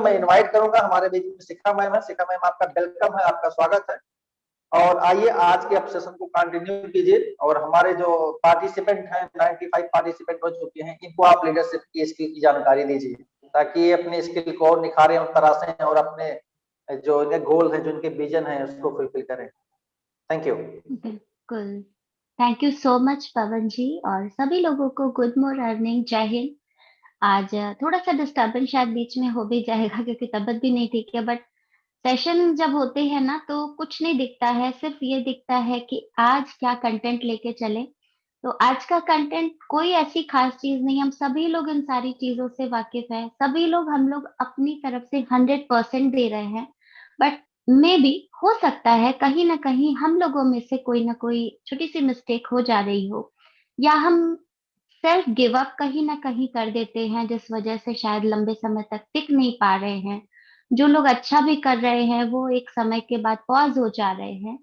मैं इनवाइट करूंगा हमारे बीच में शिखा मैम है। शिखा मैम, आपका वेलकम है, आपका स्वागत है। और आइए आज के अब सेशन को कंटिन्यू कीजिए। और हमारे जो पार्टिसिपेंट हैं, 95 पार्टिसिपेंट हो चुके हैं, इनको आप लीडरशिप की स्किल की जानकारी दीजिए, ताकि ये अपने स्किल को और निखारें और तराशें और अपने जो इनके गोल है, जो इनके विजन है, उसको फुलफिल करें। Thank you. बिल्कुल। थैंक यू सो मच पवन जी, और सभी लोगों को गुड मॉर्निंग, जय हिंद। आज थोड़ा सा डिस्टर्बेंस शायद बीच में हो भी जाएगा क्योंकि तबीयत भी नहीं ठीक है, बट सेशन जब होते हैं ना तो कुछ नहीं दिखता है, सिर्फ ये दिखता है कि आज क्या कंटेंट लेके चले। तो आज का कंटेंट कोई ऐसी खास चीज नहीं, हम सभी लोग इन सारी चीजों से वाकिफ है, सभी लोग हम लोग अपनी तरफ से 100% दे रहे हैं। बट मे बी हो सकता है कहीं ना कहीं हम लोगों में से कोई ना कोई छोटी सी मिस्टेक हो जा रही हो, या हम सेल्फ गिव अप कहीं ना कहीं कर देते हैं, जिस वजह से शायद लंबे समय तक टिक नहीं पा रहे हैं। जो लोग अच्छा भी कर रहे हैं वो एक समय के बाद पॉज हो जा रहे हैं।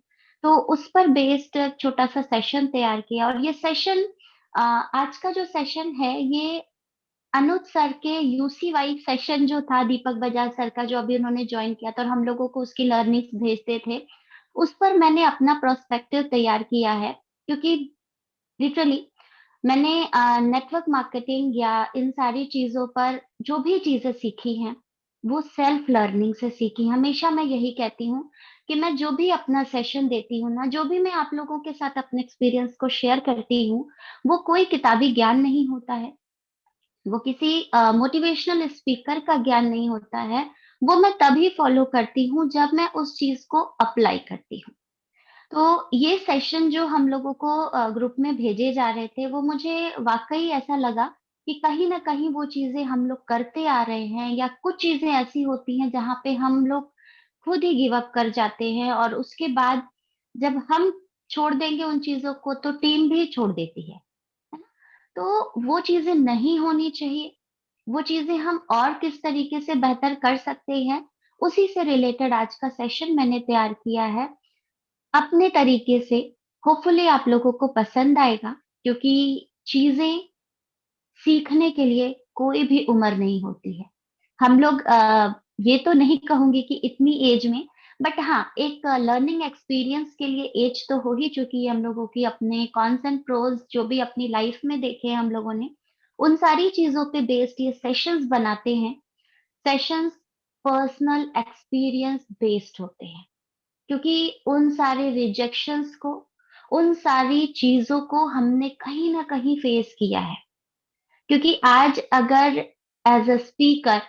तो उस पर बेस्ड छोटा सा सेशन तैयार किया, और ये सेशन आज का जो सेशन है ये अनुज सर के यूसी वाई सेशन जो था, दीपक बजाज सर का, जो अभी उन्होंने ज्वाइन किया था और हम लोगों को उसकी लर्निंग्स भेजते थे, उस पर मैंने अपना प्रोस्पेक्टिव तैयार किया है। क्योंकि लिटरली मैंने नेटवर्क मार्केटिंग या इन सारी चीजों पर जो भी चीजें सीखी हैं वो सेल्फ लर्निंग से सीखी। हमेशा मैं यही कहती हूँ कि मैं जो भी अपना सेशन देती हूँ ना, जो भी मैं आप लोगों के साथ अपने एक्सपीरियंस को शेयर करती हूँ, वो कोई किताबी ज्ञान नहीं होता है, वो किसी मोटिवेशनल स्पीकर का ज्ञान नहीं होता है। वो मैं तभी फॉलो करती हूँ जब मैं उस चीज को अप्लाई करती हूँ। तो ये सेशन जो हम लोगों को ग्रुप में भेजे जा रहे थे, वो मुझे वाकई ऐसा लगा कि कहीं ना कहीं वो चीजें हम लोग करते आ रहे हैं, या कुछ चीजें ऐसी होती हैं जहाँ पे हम लोग खुद ही गिव अप कर जाते हैं, और उसके बाद जब हम छोड़ देंगे उन चीजों को तो टीम भी छोड़ देती है ना? तो वो चीजें नहीं होनी चाहिए। वो चीजें हम और किस तरीके से बेहतर कर सकते हैं, उसी से रिलेटेड आज का सेशन मैंने तैयार किया है अपने तरीके से। होपफुली आप लोगों को पसंद आएगा, क्योंकि चीजें सीखने के लिए कोई भी उम्र नहीं होती है। हम लोग ये तो नहीं कहूंगी कि इतनी एज में, बट हाँ, एक लर्निंग एक्सपीरियंस के लिए एज तो हो ही चुकी है हम लोगों की। अपने कॉन्स एंड प्रोज जो भी अपनी लाइफ में देखे हैं हम लोगों ने, उन सारी चीजों पे बेस्ड ये सेशंस बनाते हैं। सेशंस पर्सनल एक्सपीरियंस बेस्ड होते हैं, क्योंकि उन सारे रिजेक्शंस को, उन सारी चीजों को हमने कहीं ना कहीं फेस किया है। क्योंकि आज अगर as a speaker,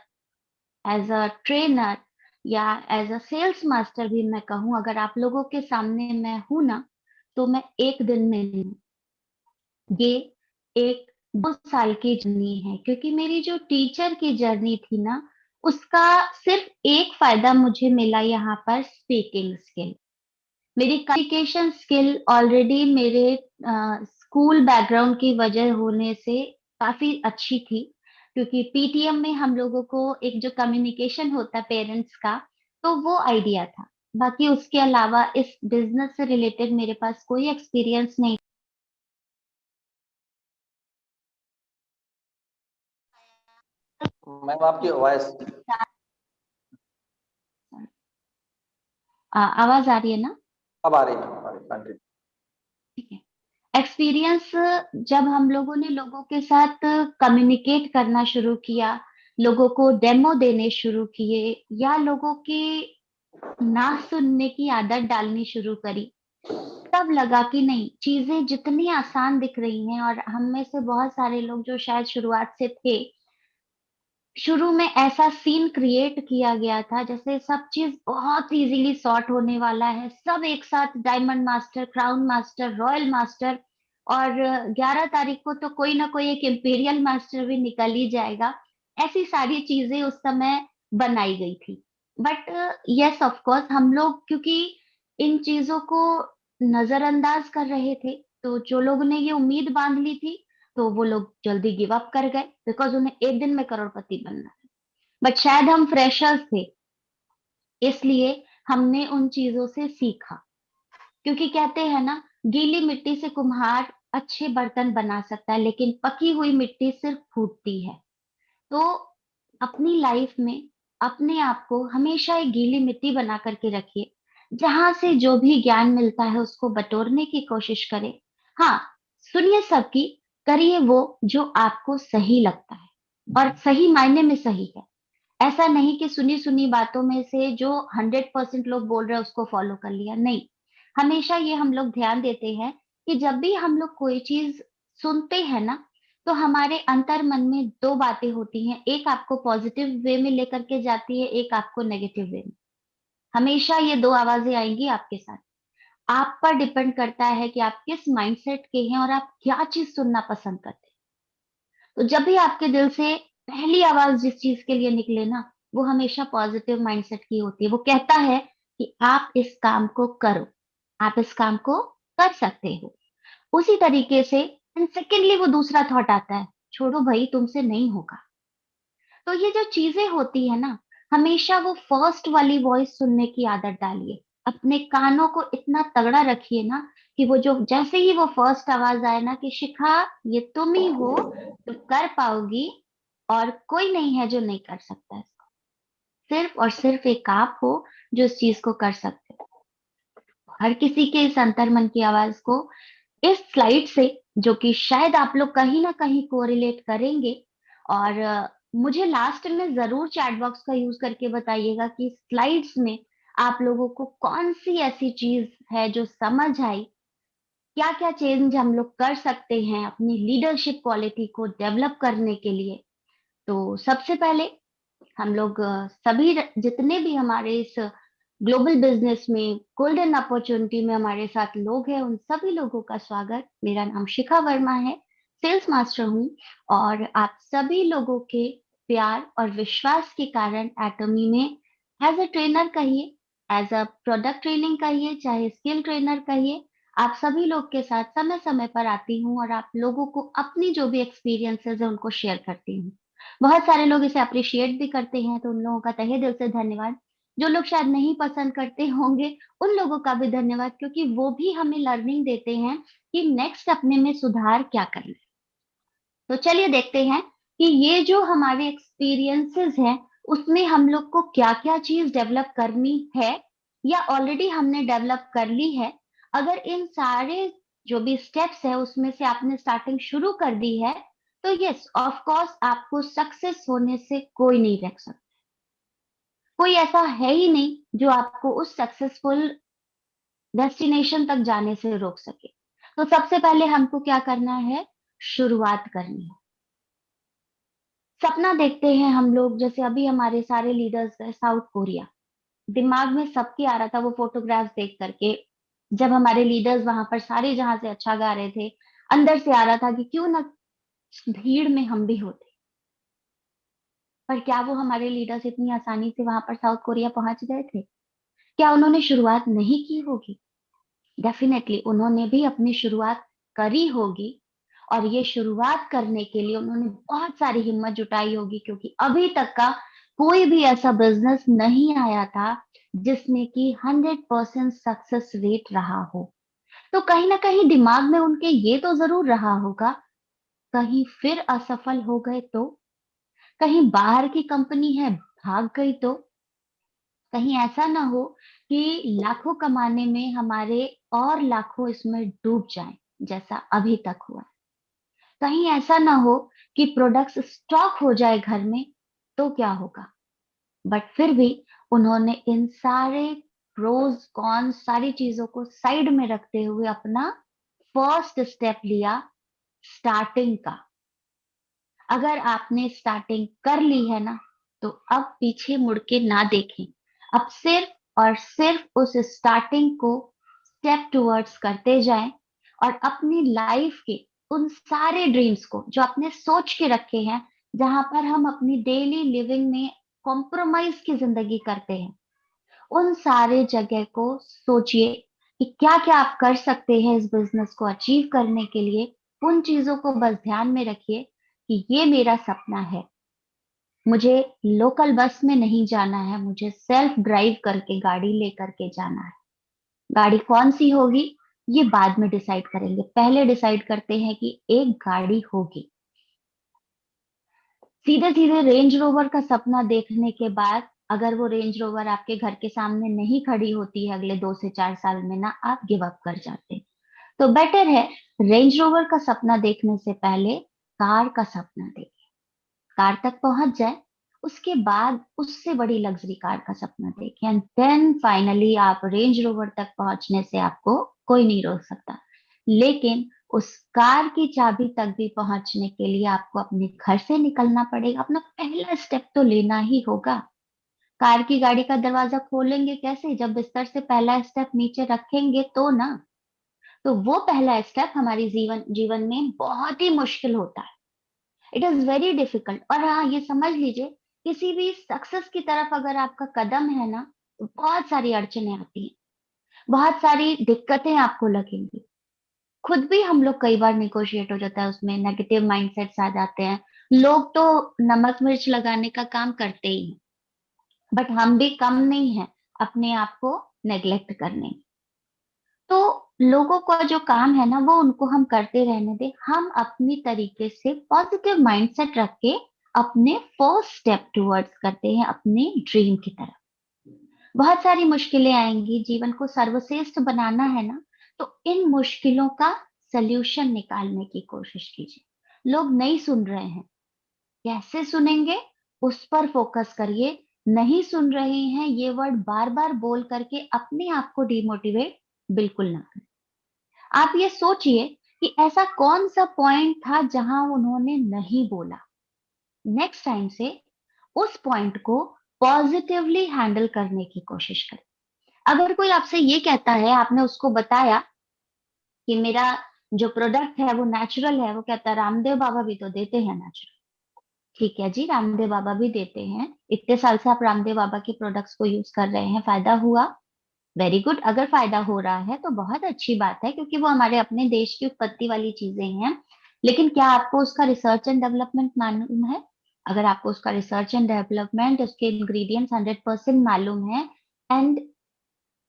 as a trainer, या एज अ सेल्स मास्टर भी मैं कहूँ, अगर आप लोगों के सामने मैं हूं ना, तो मैं एक दिन में नहीं हूं। ये एक 2 साल की जर्नी है, क्योंकि मेरी जो टीचर की जर्नी थी ना, उसका सिर्फ एक फायदा मुझे मिला यहाँ पर, स्पीकिंग स्किल। मेरी कम्युनिकेशन स्किल ऑलरेडी मेरे स्कूल बैकग्राउंड की वजह होने से काफी अच्छी थी, क्योंकि पीटीएम में हम लोगों को एक जो कम्युनिकेशन होता है पेरेंट्स का, तो वो आइडिया था। बाकी उसके अलावा इस बिजनेस से रिलेटेड मेरे पास कोई एक्सपीरियंस नहीं। मैम, आपकी वॉइस आवाज आ रही है ना? अब आ रही है, मैम आ रही है। ठीक है। एक्सपीरियंस, जब हम लोगों ने लोगों के साथ कम्युनिकेट करना शुरू किया, लोगों को डेमो देने शुरू किए, या लोगों की ना सुनने की आदत डालनी शुरू करी, तब लगा कि नहीं, चीजें जितनी आसान दिख रही हैं, और हम में से बहुत सारे लोग जो शायद शुरुआत से थे, शुरू में ऐसा सीन क्रिएट किया गया था जैसे सब चीज बहुत इजीली सॉर्ट होने वाला है, सब एक साथ diamond master, crown master, royal master, और 11 तारीख को तो कोई ना कोई एक इंपीरियल मास्टर भी निकल ही जाएगा। ऐसी सारी चीजें उस समय बनाई गई थी। बट यस, ऑफ कोर्स हम लोग क्योंकि इन चीजों को नजरअंदाज कर रहे थे, तो जो लोगों ने ये उम्मीद बांध ली थी, तो वो लोग जल्दी गिव अप कर गए, बिकॉज उन्हें एक दिन में करोड़पति बनना है। बट शायद हम फ्रेशर्स थे, इसलिए हमने उन चीजों से सीखा। क्योंकि कहते हैं ना, गीली मिट्टी से कुम्हार अच्छे बर्तन बना सकता है, लेकिन पकी हुई मिट्टी सिर्फ फूटती है। तो अपनी लाइफ में अपने आप को हमेशा एक गीली मिट्टी बना करके रखिए, जहां से जो भी ज्ञान मिलता है उसको बटोरने की कोशिश करें। हाँ, सुनिए सबकी, करिए वो जो आपको सही लगता है, और सही मायने में सही है। ऐसा नहीं कि सुनी सुनी बातों में से जो 100% लोग बोल रहे हैं उसको फॉलो कर लिया, नहीं। हमेशा ये हम लोग ध्यान देते हैं कि जब भी हम लोग कोई चीज सुनते हैं ना, तो हमारे अंतर मन में दो बातें होती हैं, एक आपको पॉजिटिव वे में लेकर के जाती है, एक आपको नेगेटिव वे में। हमेशा ये दो आवाजें आएंगी आपके साथ। आप पर डिपेंड करता है कि आप किस माइंडसेट के हैं और आप क्या चीज सुनना पसंद करते हैं। तो जब भी आपके दिल से पहली आवाज जिस चीज के लिए निकले ना, वो हमेशा पॉजिटिव माइंडसेट की होती है। वो कहता है कि आप इस काम को करो, आप इस काम को कर सकते हो। उसी तरीके से सेकेंडली वो दूसरा थॉट आता है, छोड़ो भाई, तुमसे नहीं होगा। तो ये जो चीजें होती है ना, हमेशा वो फर्स्ट वाली वॉइस सुनने की आदत डालिए। अपने कानों को इतना तगड़ा रखिए ना कि वो जो जैसे ही वो फर्स्ट आवाज आए ना कि शिखा, ये तुम ही हो, तुम कर पाओगी, और कोई नहीं है जो नहीं कर सकता इसको, सिर्फ और सिर्फ एक आप हो जो इस चीज को कर सकते हो। हर किसी के इस अंतर मन की आवाज को इस स्लाइड से, जो कि शायद आप लोग कहीं ना कहीं कोरिलेट करेंगे, और मुझे लास्ट में जरूर चैट बॉक्स का यूज करके बताइएगा कि स्लाइड्स में आप लोगों को कौन सी ऐसी चीज है जो समझ आई, क्या क्या चेंज हम लोग कर सकते हैं अपनी लीडरशिप क्वालिटी को डेवलप करने के लिए। तो सबसे पहले हम लोग सभी जितने भी हमारे इस ग्लोबल बिजनेस में गोल्डन अपॉर्चुनिटी में हमारे साथ लोग हैं, उन सभी लोगों का स्वागत। मेरा नाम शिखा वर्मा है, सेल्स मास्टर हूँ, और आप सभी लोगों के प्यार और विश्वास के कारण एटमी में एज अ ट्रेनर कहिए, एज अ प्रोडक्ट ट्रेनिंग कहिए, चाहे स्किल ट्रेनर कहिए, आप सभी लोग के साथ समय समय पर आती हूँ और आप लोगों को अपनी जो भी एक्सपीरियंसेस है उनको शेयर करती हूँ। बहुत सारे लोग इसे अप्रिशिएट भी करते हैं, तो उन लोगों का तहे दिल से धन्यवाद। जो लोग शायद नहीं पसंद करते होंगे, उन लोगों का भी धन्यवाद, क्योंकि वो भी हमें लर्निंग देते हैं कि नेक्स्ट अपने में सुधार क्या करना है। तो चलिए देखते हैं कि ये जो हमारे एक्सपीरियंसेस हैं, उसमें हम लोग को क्या क्या चीज डेवलप करनी है, या ऑलरेडी हमने डेवलप कर ली है। अगर इन सारे जो भी स्टेप्स है उसमें से आपने स्टार्टिंग शुरू कर दी है, तो यस ऑफ कोर्स आपको सक्सेस होने से कोई नहीं रोक सकता। कोई ऐसा है ही नहीं जो आपको उस सक्सेसफुल डेस्टिनेशन तक जाने से रोक सके। तो सबसे पहले हमको क्या करना है, शुरुआत करनी है। सपना देखते हैं हम लोग, जैसे अभी हमारे सारे लीडर्स गए साउथ कोरिया। दिमाग में सबके आ रहा था वो फोटोग्राफ्स देख करके, जब हमारे लीडर्स वहां पर सारे जहां से अच्छा गा रहे थे, अंदर से आ रहा था कि क्यों ना भीड़ में हम भी होते। पर क्या वो हमारे लीडर्स इतनी आसानी से वहां पर साउथ कोरिया पहुंच गए थे? क्या उन्होंने शुरुआत नहीं की होगी? डेफिनेटली उन्होंने भी अपनी शुरुआत करी होगी, और ये शुरुआत करने के लिए उन्होंने बहुत सारी हिम्मत जुटाई होगी, क्योंकि अभी तक का कोई भी ऐसा बिजनेस नहीं आया था जिसमें कि 100% सक्सेस रेट रहा हो। तो कहीं ना कहीं दिमाग में उनके ये तो जरूर रहा होगा, कहीं फिर असफल हो गए तो, कहीं बाहर की कंपनी है भाग गई तो, कहीं ऐसा ना हो कि लाखों कमाने में हमारे और लाखों इसमें डूब जाएं, जैसा अभी तक हुआ। कहीं ऐसा ना हो कि प्रोडक्ट्स स्टॉक हो जाए घर में, तो क्या होगा? बट फिर भी उन्होंने इन सारे प्रोज कॉन्स सारी चीजों को साइड में रखते हुए अपना फर्स्ट स्टेप लिया, स्टार्टिंग का। अगर आपने स्टार्टिंग कर ली है ना, तो अब पीछे मुड़ के ना देखें। अब सिर्फ और सिर्फ उस स्टार्टिंग को स्टेप टुवर्ड्स करते जाएं, और अपनी लाइफ के उन सारे ड्रीम्स को जो आपने सोच के रखे हैं, जहां पर हम अपनी डेली लिविंग में कॉम्प्रोमाइज की जिंदगी करते हैं, उन सारे जगह को सोचिए कि क्या क्या आप कर सकते हैं इस बिजनेस को अचीव करने के लिए। उन चीजों को बस ध्यान में रखिए कि ये मेरा सपना है, मुझे लोकल बस में नहीं जाना है, मुझे सेल्फ ड्राइव करके गाड़ी लेकर के जाना है। गाड़ी कौन सी होगी ये बाद में डिसाइड करेंगे, पहले डिसाइड करते हैं कि एक गाड़ी होगी। सीधे सीधे रेंज रोवर का सपना देखने के बाद अगर वो रेंज रोवर आपके घर के सामने नहीं खड़ी होती है अगले 2 से 4 साल में ना, आप गिव अप कर जाते। तो बेटर है रेंज रोवर का सपना देखने से पहले कार का सपना देखें, कार तक पहुंच जाए, उसके बाद उससे बड़ी लग्जरी कार का सपना देखें, एंड देन फाइनली आप रेंज रोवर तक पहुंचने से आपको कोई नहीं रोक सकता। लेकिन उस कार की चाबी तक भी पहुंचने के लिए आपको अपने घर से निकलना पड़ेगा, अपना पहला स्टेप तो लेना ही होगा। कार की गाड़ी का दरवाजा खोलेंगे कैसे? जब बिस्तर से पहला स्टेप नीचे रखेंगे तो ना। तो वो पहला स्टेप हमारी जीवन जीवन में बहुत ही मुश्किल होता है। It is very difficult. और हाँ, ये समझ लीजिए, किसी भी सक्सेस की तरफ अगर आपका कदम है ना, तो बहुत सारी अड़चने आती हैं, बहुत सारी दिक्कतें आपको लगेंगी। खुद भी हम लोग कई बार निगोशिएट हो जाता है, उसमें नेगेटिव माइंडसेट्स आ जाते हैं। लोग तो नमक मिर्च लगाने का काम करते ही हैं, बट हम भी कम नहीं है अपने आप को नेग्लेक्ट करने। तो लोगों का जो काम है ना, वो उनको हम करते रहने दे। हम अपनी तरीके से पॉजिटिव माइंडसेट रख के अपने फर्स्ट स्टेप टुवर्ड्स करते हैं अपने ड्रीम की तरफ। बहुत सारी मुश्किलें आएंगी, जीवन को सर्वश्रेष्ठ बनाना है ना, तो इन मुश्किलों का सल्यूशन निकालने की कोशिश कीजिए। लोग नहीं सुन रहे हैं, कैसे सुनेंगे उस पर फोकस करिए। नहीं सुन रहे हैं ये वर्ड बार बार बोल करके अपने आप को डिमोटिवेट बिल्कुल ना करें। आप ये सोचिए कि ऐसा कौन सा पॉइंट था जहां उन्होंने नहीं बोला। नेक्स्ट टाइम से उस पॉइंट को पॉजिटिवली हैंडल करने की कोशिश करें। अगर कोई आपसे ये कहता है, आपने उसको बताया कि मेरा जो प्रोडक्ट है वो नेचुरल है, वो कहता है रामदेव बाबा भी तो देते हैं नेचुरल। ठीक है जी, रामदेव बाबा भी देते हैं, इतने साल से आप रामदेव बाबा के प्रोडक्ट्स को यूज कर रहे हैं, फायदा हुआ, वेरी गुड। अगर फायदा हो रहा है तो बहुत अच्छी बात है, क्योंकि वो हमारे अपने देश की उत्पत्ति वाली चीजें हैं। लेकिन क्या आपको उसका रिसर्च एंड डेवलपमेंट मालूम है? अगर आपको उसका रिसर्च एंड डेवलपमेंट, उसके इंग्रेडिएंट्स 100% मालूम है, एंड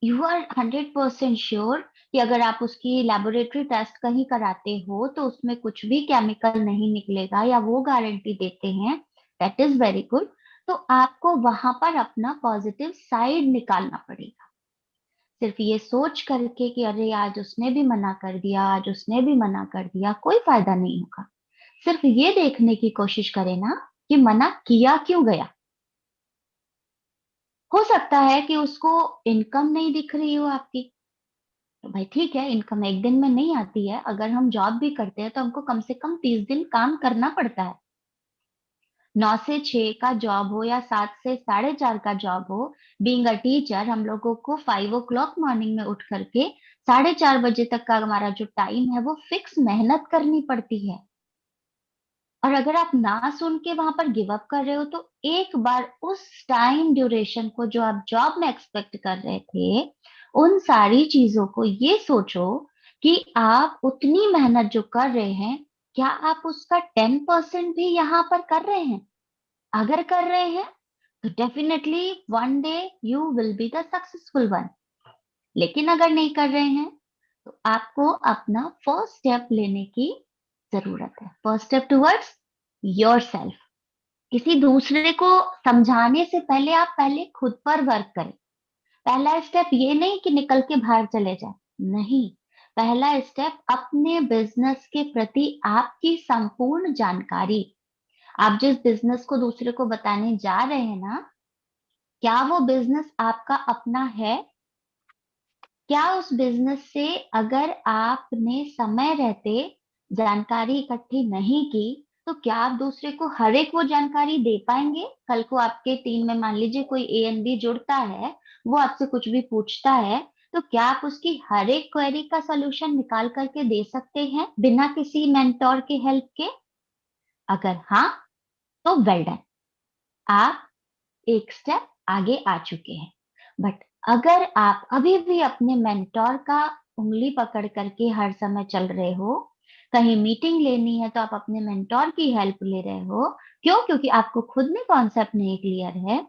यू आर 100% श्योर कि अगर आप उसकी लेबोरेटरी टेस्ट कहीं कराते हो तो उसमें कुछ भी केमिकल नहीं निकलेगा, या वो गारंटी देते हैं, दैट इज वेरी गुड। तो आपको वहां पर अपना पॉजिटिव साइड निकालना पड़ेगा। सिर्फ ये सोच करके कि अरे आज उसने भी मना कर दिया, आज उसने भी मना कर दिया, कोई फायदा नहीं होगा। सिर्फ ये देखने की कोशिश करें ना कि मना किया क्यों गया। हो सकता है कि उसको इनकम नहीं दिख रही हो आपकी, तो भाई ठीक है, इनकम एक दिन में नहीं आती है। अगर हम जॉब भी करते हैं तो हमको कम से कम 30 दिन काम करना पड़ता है। 9 से 6 का जॉब हो या 7 से 4:30 का जॉब हो, बीइंग अ टीचर हम लोगों को 5 o'clock मॉर्निंग में उठ करके 4:30 बजे तक का हमारा जो टाइम है वो फिक्स मेहनत करनी पड़ती है। और अगर आप ना सुन के वहां पर गिव अप कर रहे हो, तो एक बार उस टाइम ड्यूरेशन को जो आप जॉब में एक्सपेक्ट कर रहे थे, उन सारी चीजों को ये सोचो कि आप उतनी मेहनत जो कर रहे हैं, क्या आप उसका 10% भी यहाँ पर कर रहे हैं? अगर कर रहे हैं तो definitely one day you will be the successful one. लेकिन अगर नहीं कर रहे हैं तो आपको अपना फर्स्ट स्टेप लेने की जरूरत है। First step towards your self. किसी दूसरे को समझाने से पहले आप पहले खुद पर वर्क करें। पहला स्टेप ये नहीं कि निकल के बाहर चले जाए, नहीं। पहला स्टेप अपने बिजनेस के प्रति आपकी संपूर्ण जानकारी। आप जिस बिजनेस को दूसरे को बताने जा रहे हैं ना, क्या वो बिजनेस आपका अपना है? क्या उस बिजनेस से अगर आपने समय रहते जानकारी इकट्ठी नहीं की, तो क्या आप दूसरे को हर एक वो जानकारी दे पाएंगे? कल को आपके टीम में मान लीजिए कोई A&B जुड़ता है, वो आपसे कुछ भी पूछता है, तो क्या आप उसकी हर एक क्वेरी का सॉल्यूशन निकाल करके दे सकते हैं बिना किसी मेंटोर के हेल्प के? अगर हाँ, तो वेल डन, आप एक स्टेप आगे आ चुके हैं। बट अगर आप अभी भी अपने मेंटोर का उंगली पकड़ करके हर समय चल रहे हो, कहीं मीटिंग लेनी है तो आप अपने मेंटोर की हेल्प ले रहे हो, क्यों? क्योंकि आपको खुद में कॉन्सेप्ट नहीं क्लियर है,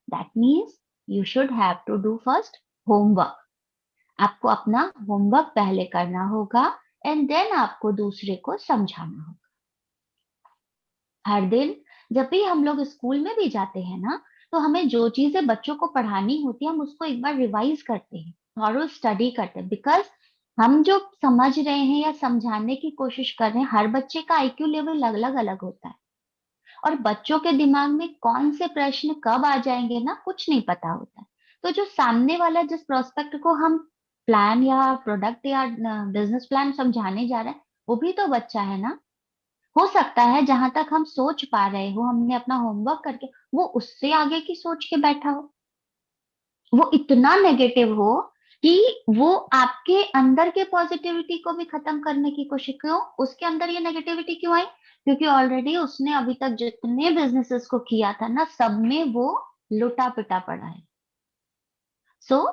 that means you should have to do first homework. आपको अपना होमवर्क पहले करना होगा, एंड देन आपको दूसरे को समझाना होगा। हर दिन जब भी हम लोग स्कूल में भी जाते हैं ना, तो हमें जो चीजें बच्चों को पढ़ानी होती है हम उसको एक बार रिवाइज करते हैं, थॉरो स्टडी करते हैं, बिकॉज हम जो समझ रहे हैं या समझाने की कोशिश कर रहे हैं, हर बच्चे का आईक्यू लेवल अलग अलग होता है, और बच्चों के दिमाग में कौन से प्रश्न कब आ जाएंगे ना कुछ नहीं पता होता है। तो जो सामने वाला जिस प्रोस्पेक्ट को हम प्लान या प्रोडक्ट या बिजनेस प्लान समझाने जा रहे हैं, वो भी तो बच्चा है ना। हो सकता है जहां तक हम सोच पा रहे हो, हमने अपना होमवर्क करके, वो उससे आगे की सोच के बैठा हो, वो इतना नेगेटिव हो कि वो आपके अंदर के पॉजिटिविटी को भी खत्म करने की कोशिश। क्यों उसके अंदर ये नेगेटिविटी क्यों आई? क्योंकि ऑलरेडी उसने अभी तक जितने बिजनेसेस को किया था ना, सब में वो लुटा पिटा पड़ा है। सो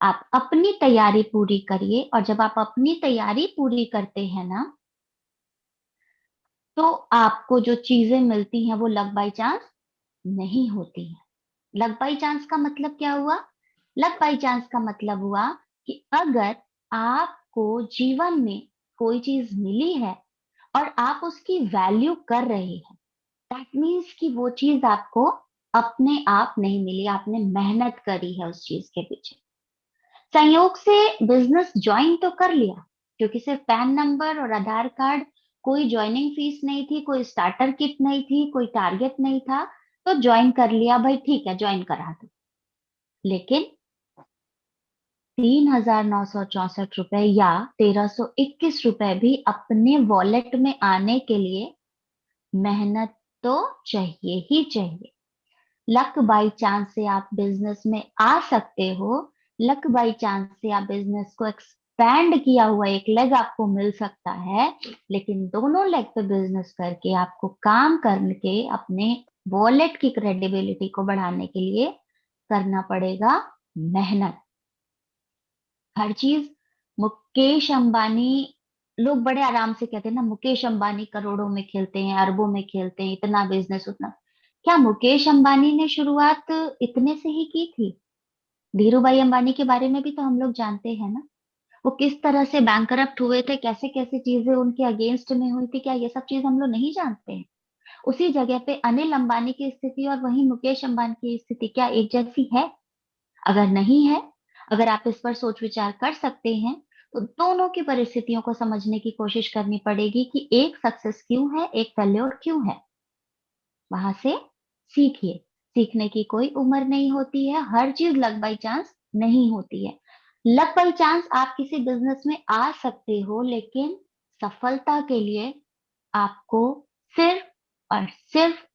आप अपनी तैयारी पूरी करिए, और जब आप अपनी तैयारी पूरी करते हैं ना, तो आपको जो चीजें मिलती हैं वो लक बाई चांस नहीं होती है। लक बाई चांस का मतलब क्या हुआ? लक बाई चांस का मतलब हुआ कि अगर आपको जीवन में कोई चीज मिली है और आप उसकी वैल्यू कर रहे हैं, दैट मीन्स कि वो चीज आपको अपने आप नहीं मिली, आपने मेहनत करी है उस चीज के पीछे। संयोग से बिजनेस ज्वाइन तो कर लिया, क्योंकि सिर्फ पैन नंबर और आधार कार्ड, कोई ज्वाइनिंग फीस नहीं थी, कोई स्टार्टर किट नहीं थी, कोई टारगेट नहीं था, तो ज्वाइन कर लिया, भाई ठीक है ज्वाइन करा दो। लेकिन 3,964 या 1,321 भी अपने वॉलेट में आने के लिए मेहनत तो चाहिए ही चाहिए। लक बाई चांस से आप बिजनेस में आ सकते हो, लक बाई चांस से आप बिजनेस को एक्सपैंड किया हुआ एक लेग आपको मिल सकता है, लेकिन दोनों लेग पे बिजनेस करके आपको काम करके अपने वॉलेट की क्रेडिबिलिटी को बढ़ाने के लिए करना पड़ेगा मेहनत। हर चीज मुकेश अंबानी, लोग बड़े आराम से कहते हैं ना मुकेश अंबानी करोड़ों में खेलते हैं, अरबों में खेलते हैं, इतना बिजनेस उतना। क्या मुकेश अंबानी ने शुरुआत इतने से ही की थी? धीरू भाई अंबानी के बारे में भी तो हम लोग जानते हैं ना, वो किस तरह से बैंकरप्ट हुए थे, कैसे कैसे चीजें उनके अगेंस्ट में हुई थी, क्या ये सब चीज हम लोग नहीं जानते हैं? उसी जगह पे अनिल अंबानी की स्थिति और वही मुकेश अंबानी की स्थिति क्या एक जैसी है? अगर नहीं है, अगर आप इस पर सोच विचार कर सकते हैं, तो दोनों की परिस्थितियों को समझने की कोशिश करनी पड़ेगी कि एक सक्सेस क्यों है, एक फेल्योर क्यों है। वहां से सीखिए। सीखने की कोई उम्र नहीं होती है, हर चीज लक बाई चांस नहीं होती है। लक बाई चांस आप किसी बिजनेस में आ सकते हो, लेकिन सफलता के लिए आपको सिर्फ और सिर्फ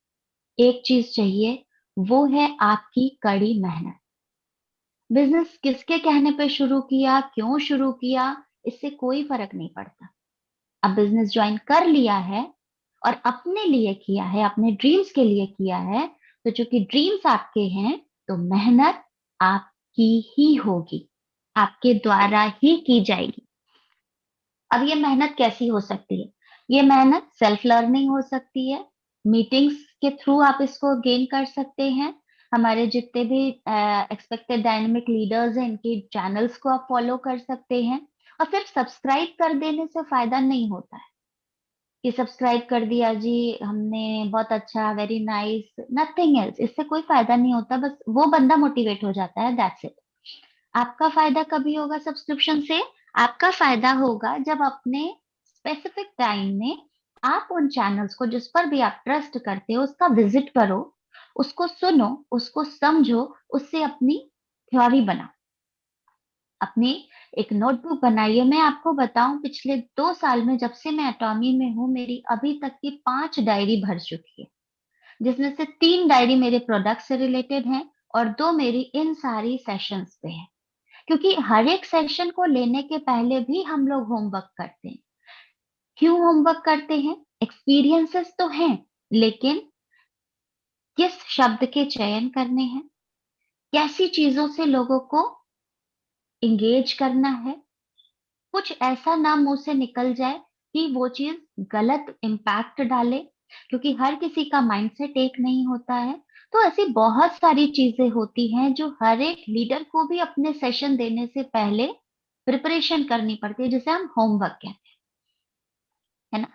एक चीज चाहिए, वो है आपकी कड़ी मेहनत। बिजनेस किसके कहने पे शुरू किया, क्यों शुरू किया, इससे कोई फर्क नहीं पड़ता। अब बिजनेस ज्वाइन कर लिया है और अपने लिए किया है, अपने ड्रीम्स के लिए किया है, तो चूंकि ड्रीम्स आपके हैं, तो मेहनत आपकी ही होगी, आपके द्वारा ही की जाएगी। अब ये मेहनत कैसी हो सकती है? ये मेहनत सेल्फ लर्निंग हो सकती है, मीटिंग्स के थ्रू आप इसको गेन कर सकते हैं। हमारे जितने भी एक्सपेक्टेड डायनेमिक लीडर्स हैं, इनके चैनल्स को आप फॉलो कर सकते हैं। और सिर्फ सब्सक्राइब कर देने से फायदा नहीं होता है कि सब्सक्राइब कर दिया जी हमने, बहुत अच्छा, वेरी नाइस, नथिंग एल्स, इससे कोई फायदा नहीं होता, बस वो बंदा मोटिवेट हो जाता है, दैट्स इट। आपका फायदा कभी होगा सब्सक्रिप्शन से? आपका फायदा होगा जब अपने स्पेसिफिक टाइम में आप उन चैनल्स को जिस पर भी आप ट्रस्ट करते हो उसका विजिट करो, उसको सुनो, उसको समझो, उससे अपनी थ्योरी बनाओ, अपनी एक नोटबुक बनाइए। मैं आपको बताऊं, पिछले 2 साल में जब से मैं एटॉमी में हूं, मेरी अभी तक की 5 डायरी भर चुकी है, जिसमें से 3 डायरी मेरे प्रोडक्ट से रिलेटेड हैं और 2 मेरी इन सारी सेशंस पे है। क्योंकि हर एक सेशन को लेने के पहले भी हम लोग होमवर्क करते हैं। क्यों होमवर्क करते हैं? एक्सपीरियंसेस तो हैं, लेकिन किस शब्द के चयन करने हैं, कैसी चीजों से लोगों को इंगेज करना है, कुछ ऐसा ना मुंह से निकल जाए कि वो चीज गलत इम्पैक्ट डाले, क्योंकि हर किसी का माइंडसेट एक नहीं होता है। तो ऐसी बहुत सारी चीजें होती हैं जो हर एक लीडर को भी अपने सेशन देने से पहले प्रिपरेशन करनी पड़ती है, जिसे हम होमवर्क कहते हैं, है ना।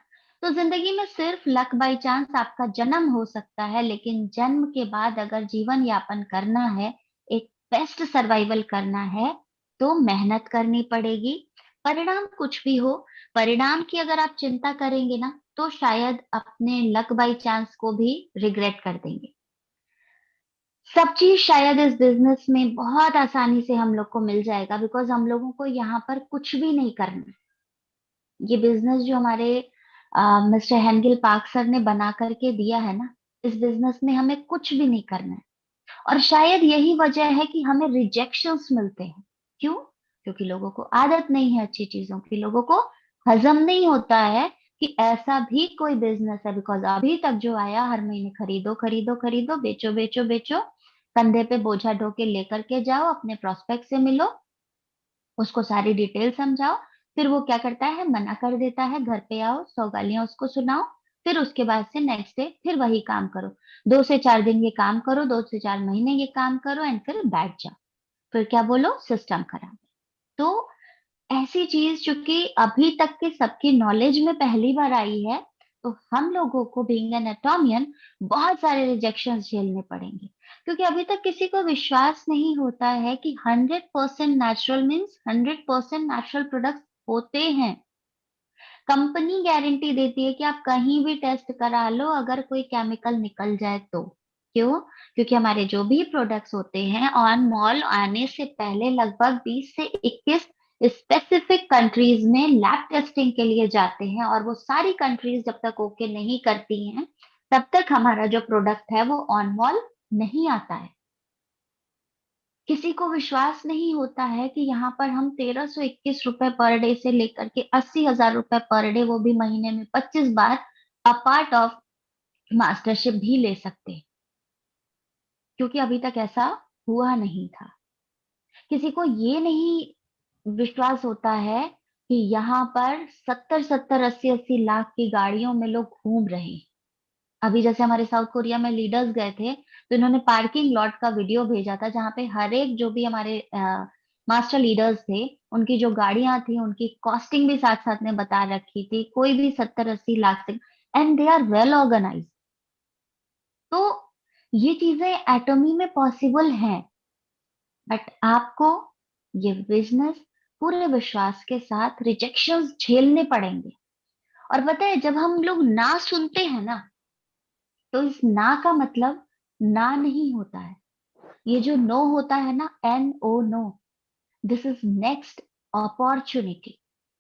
तो जिंदगी में सिर्फ लक बाई चांस आपका जन्म हो सकता है, लेकिन जन्म के बाद अगर जीवन यापन करना है, एक बेस्ट सर्वाइवल करना है, तो मेहनत करनी पड़ेगी। परिणाम कुछ भी हो, परिणाम की अगर आप चिंता करेंगे ना, तो शायद अपने लक बाई चांस को भी रिग्रेट कर देंगे। सब चीज शायद इस बिजनेस में बहुत आसानी से हम लोग को मिल जाएगा, बिकॉज हम लोगों को यहाँ पर कुछ भी नहीं करना। ये बिजनेस जो हमारे मिस्टर हेंगिल पार्क सर ने बना करके दिया है ना, इस बिजनेस में हमें कुछ भी नहीं करना है। और शायद यही वजह है कि हमें रिजेक्शंस मिलते हैं। क्यों? क्योंकि लोगों को आदत नहीं है अच्छी चीजों की, लोगों को हजम नहीं होता है कि ऐसा भी कोई बिजनेस है। बिकॉज अभी तक जो आया, हर महीने खरीदो खरीदो खरीदो, बेचो बेचो बेचो, कंधे पे बोझा ढो के लेकर के जाओ, अपने प्रोस्पेक्ट से मिलो, उसको सारी डिटेल समझाओ, फिर वो क्या करता है, मना कर देता है, घर पे आओ, 100 गालियां उसको सुनाओ, फिर उसके बाद से नेक्स्ट डे फिर वही काम करो, 2 से 4 दिन ये काम करो, 2 से 4 महीने ये काम करो, एंड फिर बैठ जाओ, फिर क्या बोलो, सिस्टम खराब है। तो ऐसी चीज चूंकि अभी तक के सबकी नॉलेज में पहली बार आई है, तो हम लोगों को बीइंग एन एटॉमियन बहुत सारे रिजेक्शन झेलने पड़ेंगे। क्योंकि अभी तक किसी को विश्वास नहीं होता है कि 100% नेचुरल मीन्स 100% नेचुरल प्रोडक्ट्स होते हैं। कंपनी गारंटी देती है कि आप कहीं भी टेस्ट करा लो, अगर कोई केमिकल निकल जाए तो। क्यों? क्योंकि हमारे जो भी प्रोडक्ट्स होते हैं ऑन मॉल आने से पहले लगभग 20 से 21 स्पेसिफिक कंट्रीज में लैब टेस्टिंग के लिए जाते हैं, और वो सारी कंट्रीज जब तक ओके नहीं करती हैं, तब तक हमारा जो प्रोडक्ट है वो ऑन मॉल नहीं आता है। किसी को विश्वास नहीं होता है कि यहाँ पर हम 1321 रुपए पर डे से लेकर के 80,000 रुपए पर डे, वो भी महीने में 25 बार, अपार्ट ऑफ मास्टरशिप भी ले सकते हैं। क्योंकि अभी तक ऐसा हुआ नहीं था। किसी को ये नहीं विश्वास होता है कि यहाँ पर 70-70 80-80 लाख की गाड़ियों में लोग घूम रहे हैं। अभी जैसे हमारे साउथ कोरिया में लीडर्स गए थे, तो इन्होंने पार्किंग लॉट का वीडियो भेजा था, जहाँ पे हर एक जो भी हमारे मास्टर लीडर्स थे, उनकी जो गाड़ियां थी, उनकी कॉस्टिंग भी साथ साथ में बता रखी थी, कोई भी 70-80 लाख से, and they are well organize. तो ये चीजें एटॉमी में पॉसिबल हैं, बट आपको ये बिजनेस पूरे विश्वास के साथ रिजेक्शंस झेलने पड़ेंगे। और पता है, जब हम लोग ना सुनते हैं ना, तो इस ना का मतलब ना नहीं होता है। ये जो नो होता है ना, NO, this is next opportunity.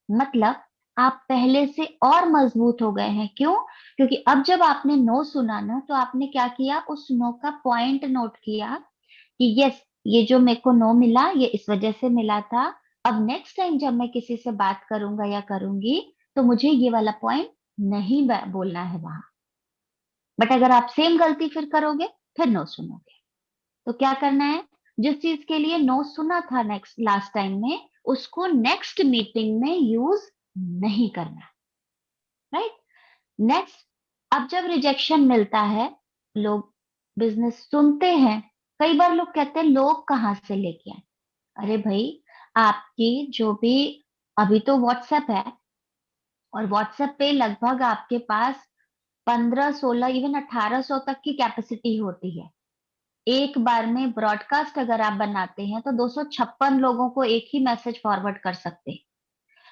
मतलब आप पहले से और मजबूत हो गए हैं। क्यों? क्योंकि अब जब आपने नो सुना ना, तो आपने क्या किया, उस नो का पॉइंट नोट किया कि यस, ये जो मेरे को नो मिला ये इस वजह से मिला था। अब नेक्स्ट टाइम जब मैं किसी से बात करूंगा या करूंगी, तो मुझे ये वाला पॉइंट नहीं बोलना है वहां। बट अगर आप सेम गलती फिर करोगे, फिर नो सुनोगे। तो क्या करना है, जिस चीज के लिए नो सुना था नेक्स्ट लास्ट टाइम में, उसको नेक्स्ट मीटिंग में यूज नहीं करना। राइट? नेक्स्ट, अब जब रिजेक्शन मिलता है, लोग बिजनेस सुनते हैं, कई बार लोग कहते हैं लोग कहाँ से लेके आए। अरे भाई, आपकी जो भी, अभी तो व्हाट्सएप है, और व्हाट्सएप पे लगभग आपके पास 15-16 इवन 1800 तक की कैपेसिटी होती है। एक बार में ब्रॉडकास्ट अगर आप बनाते हैं, तो 256 लोगों को एक ही मैसेज फॉरवर्ड कर सकते हैं।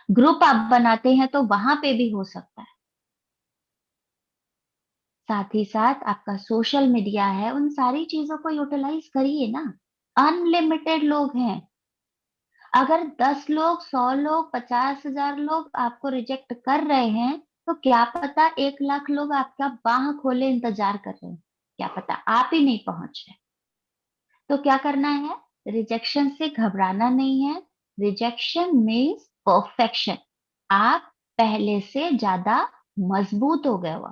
ग्रुप आप बनाते हैं तो वहां पे भी हो सकता है। साथ ही साथ आपका सोशल मीडिया है, उन सारी चीजों को यूटिलाइज करिए ना। अनलिमिटेड लोग हैं। अगर 10 लोग, 100 लोग, 50,000 लोग आपको रिजेक्ट कर रहे हैं, तो क्या पता 1 लाख लोग आपका बाह खोले इंतजार कर रहे हैं। क्या पता आप ही नहीं पहुंच रहे। तो क्या करना है, रिजेक्शन से घबराना नहीं है। Rejection means perfection. आप पहले से ज्यादा मजबूत हो गए हो,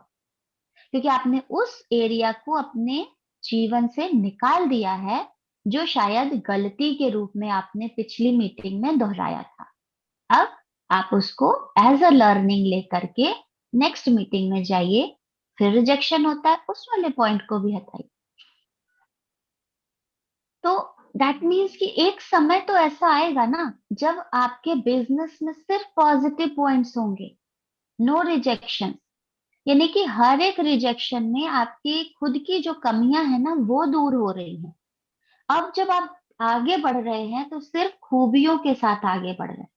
क्योंकि आपने उस एरिया को अपने जीवन से निकाल दिया है, जो शायद गलती के रूप में आपने पिछली मीटिंग में दोहराया था। अब आप उसको एज अ लर्निंग लेकर के नेक्स्ट मीटिंग में जाइए, फिर रिजेक्शन होता है उस वाले पॉइंट को भी हटाइए। तो दैट मीन्स कि एक समय तो ऐसा आएगा ना, जब आपके बिजनेस में सिर्फ पॉजिटिव पॉइंट्स होंगे, नो रिजेक्शन। यानी कि हर एक रिजेक्शन में आपकी खुद की जो कमियां है ना वो दूर हो रही हैं। अब जब आप आगे बढ़ रहे हैं तो सिर्फ खूबियों के साथ आगे बढ़ रहे हैं।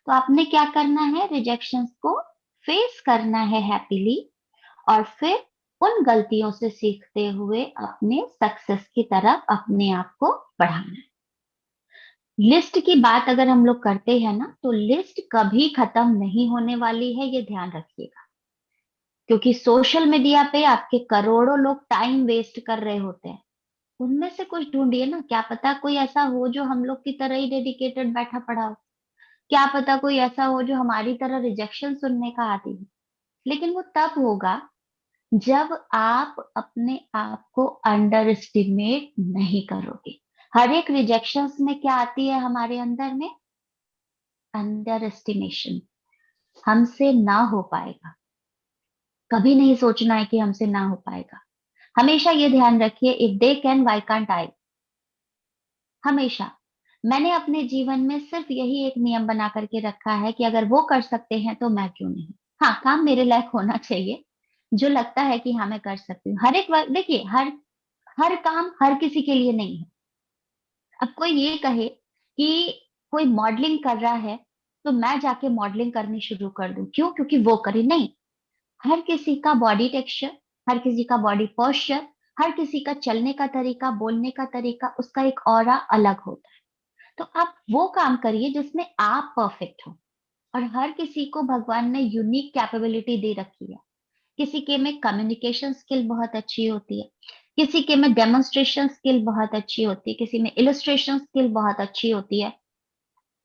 तो आपने क्या करना है, रिजेक्शंस को फेस करना है हैप्पीली, और फिर उन गलतियों से सीखते हुए अपने सक्सेस की तरफ अपने आप को बढ़ाना है। लिस्ट की बात अगर हम लोग करते हैं ना, तो लिस्ट कभी खत्म नहीं होने वाली है, ये ध्यान रखिएगा। क्योंकि सोशल मीडिया पे आपके करोड़ों लोग टाइम वेस्ट कर रहे होते हैं, उनमें से कुछ ढूंढिए ना, क्या पता कोई ऐसा हो जो हम लोग की तरह ही डेडिकेटेड बैठा पड़ा हो। क्या पता कोई ऐसा हो जो हमारी तरह रिजेक्शन सुनने का आदी हो। लेकिन वो तब होगा जब आप अपने आप को अंडर एस्टिमेट नहीं करोगे। हर एक रिजेक्शंस में क्या आती है हमारे अंदर में, अंडर एस्टिमेशन। हमसे ना हो पाएगा। कभी नहीं सोचना है कि हमसे ना हो पाएगा। हमेशा ये ध्यान रखिए, if they can why can't I. हमेशा मैंने अपने जीवन में सिर्फ यही एक नियम बना करके रखा है कि अगर वो कर सकते हैं तो मैं क्यों नहीं। हाँ, काम मेरे लायक होना चाहिए, जो लगता है कि हाँ मैं कर सकती हूँ। हर एक वक्त देखिए, हर हर काम हर किसी के लिए नहीं है। अब कोई ये कहे कि कोई मॉडलिंग कर रहा है तो मैं जाके मॉडलिंग करनी शुरू कर दूं, क्यों? क्योंकि वो करे, नहीं। हर किसी का बॉडी टेक्सचर, हर किसी का बॉडी पोस्चर, हर किसी का चलने का तरीका, बोलने का तरीका, उसका एक ऑरा अलग होता है। तो आप वो काम करिए जिसमें आप परफेक्ट हो। और हर किसी को भगवान ने यूनिक कैपेबिलिटी दे रखी है। किसी के में कम्युनिकेशन स्किल बहुत अच्छी होती है, किसी के में डेमोन्स्ट्रेशन स्किल बहुत अच्छी होती है, किसी में इलस्ट्रेशन स्किल बहुत अच्छी होती है,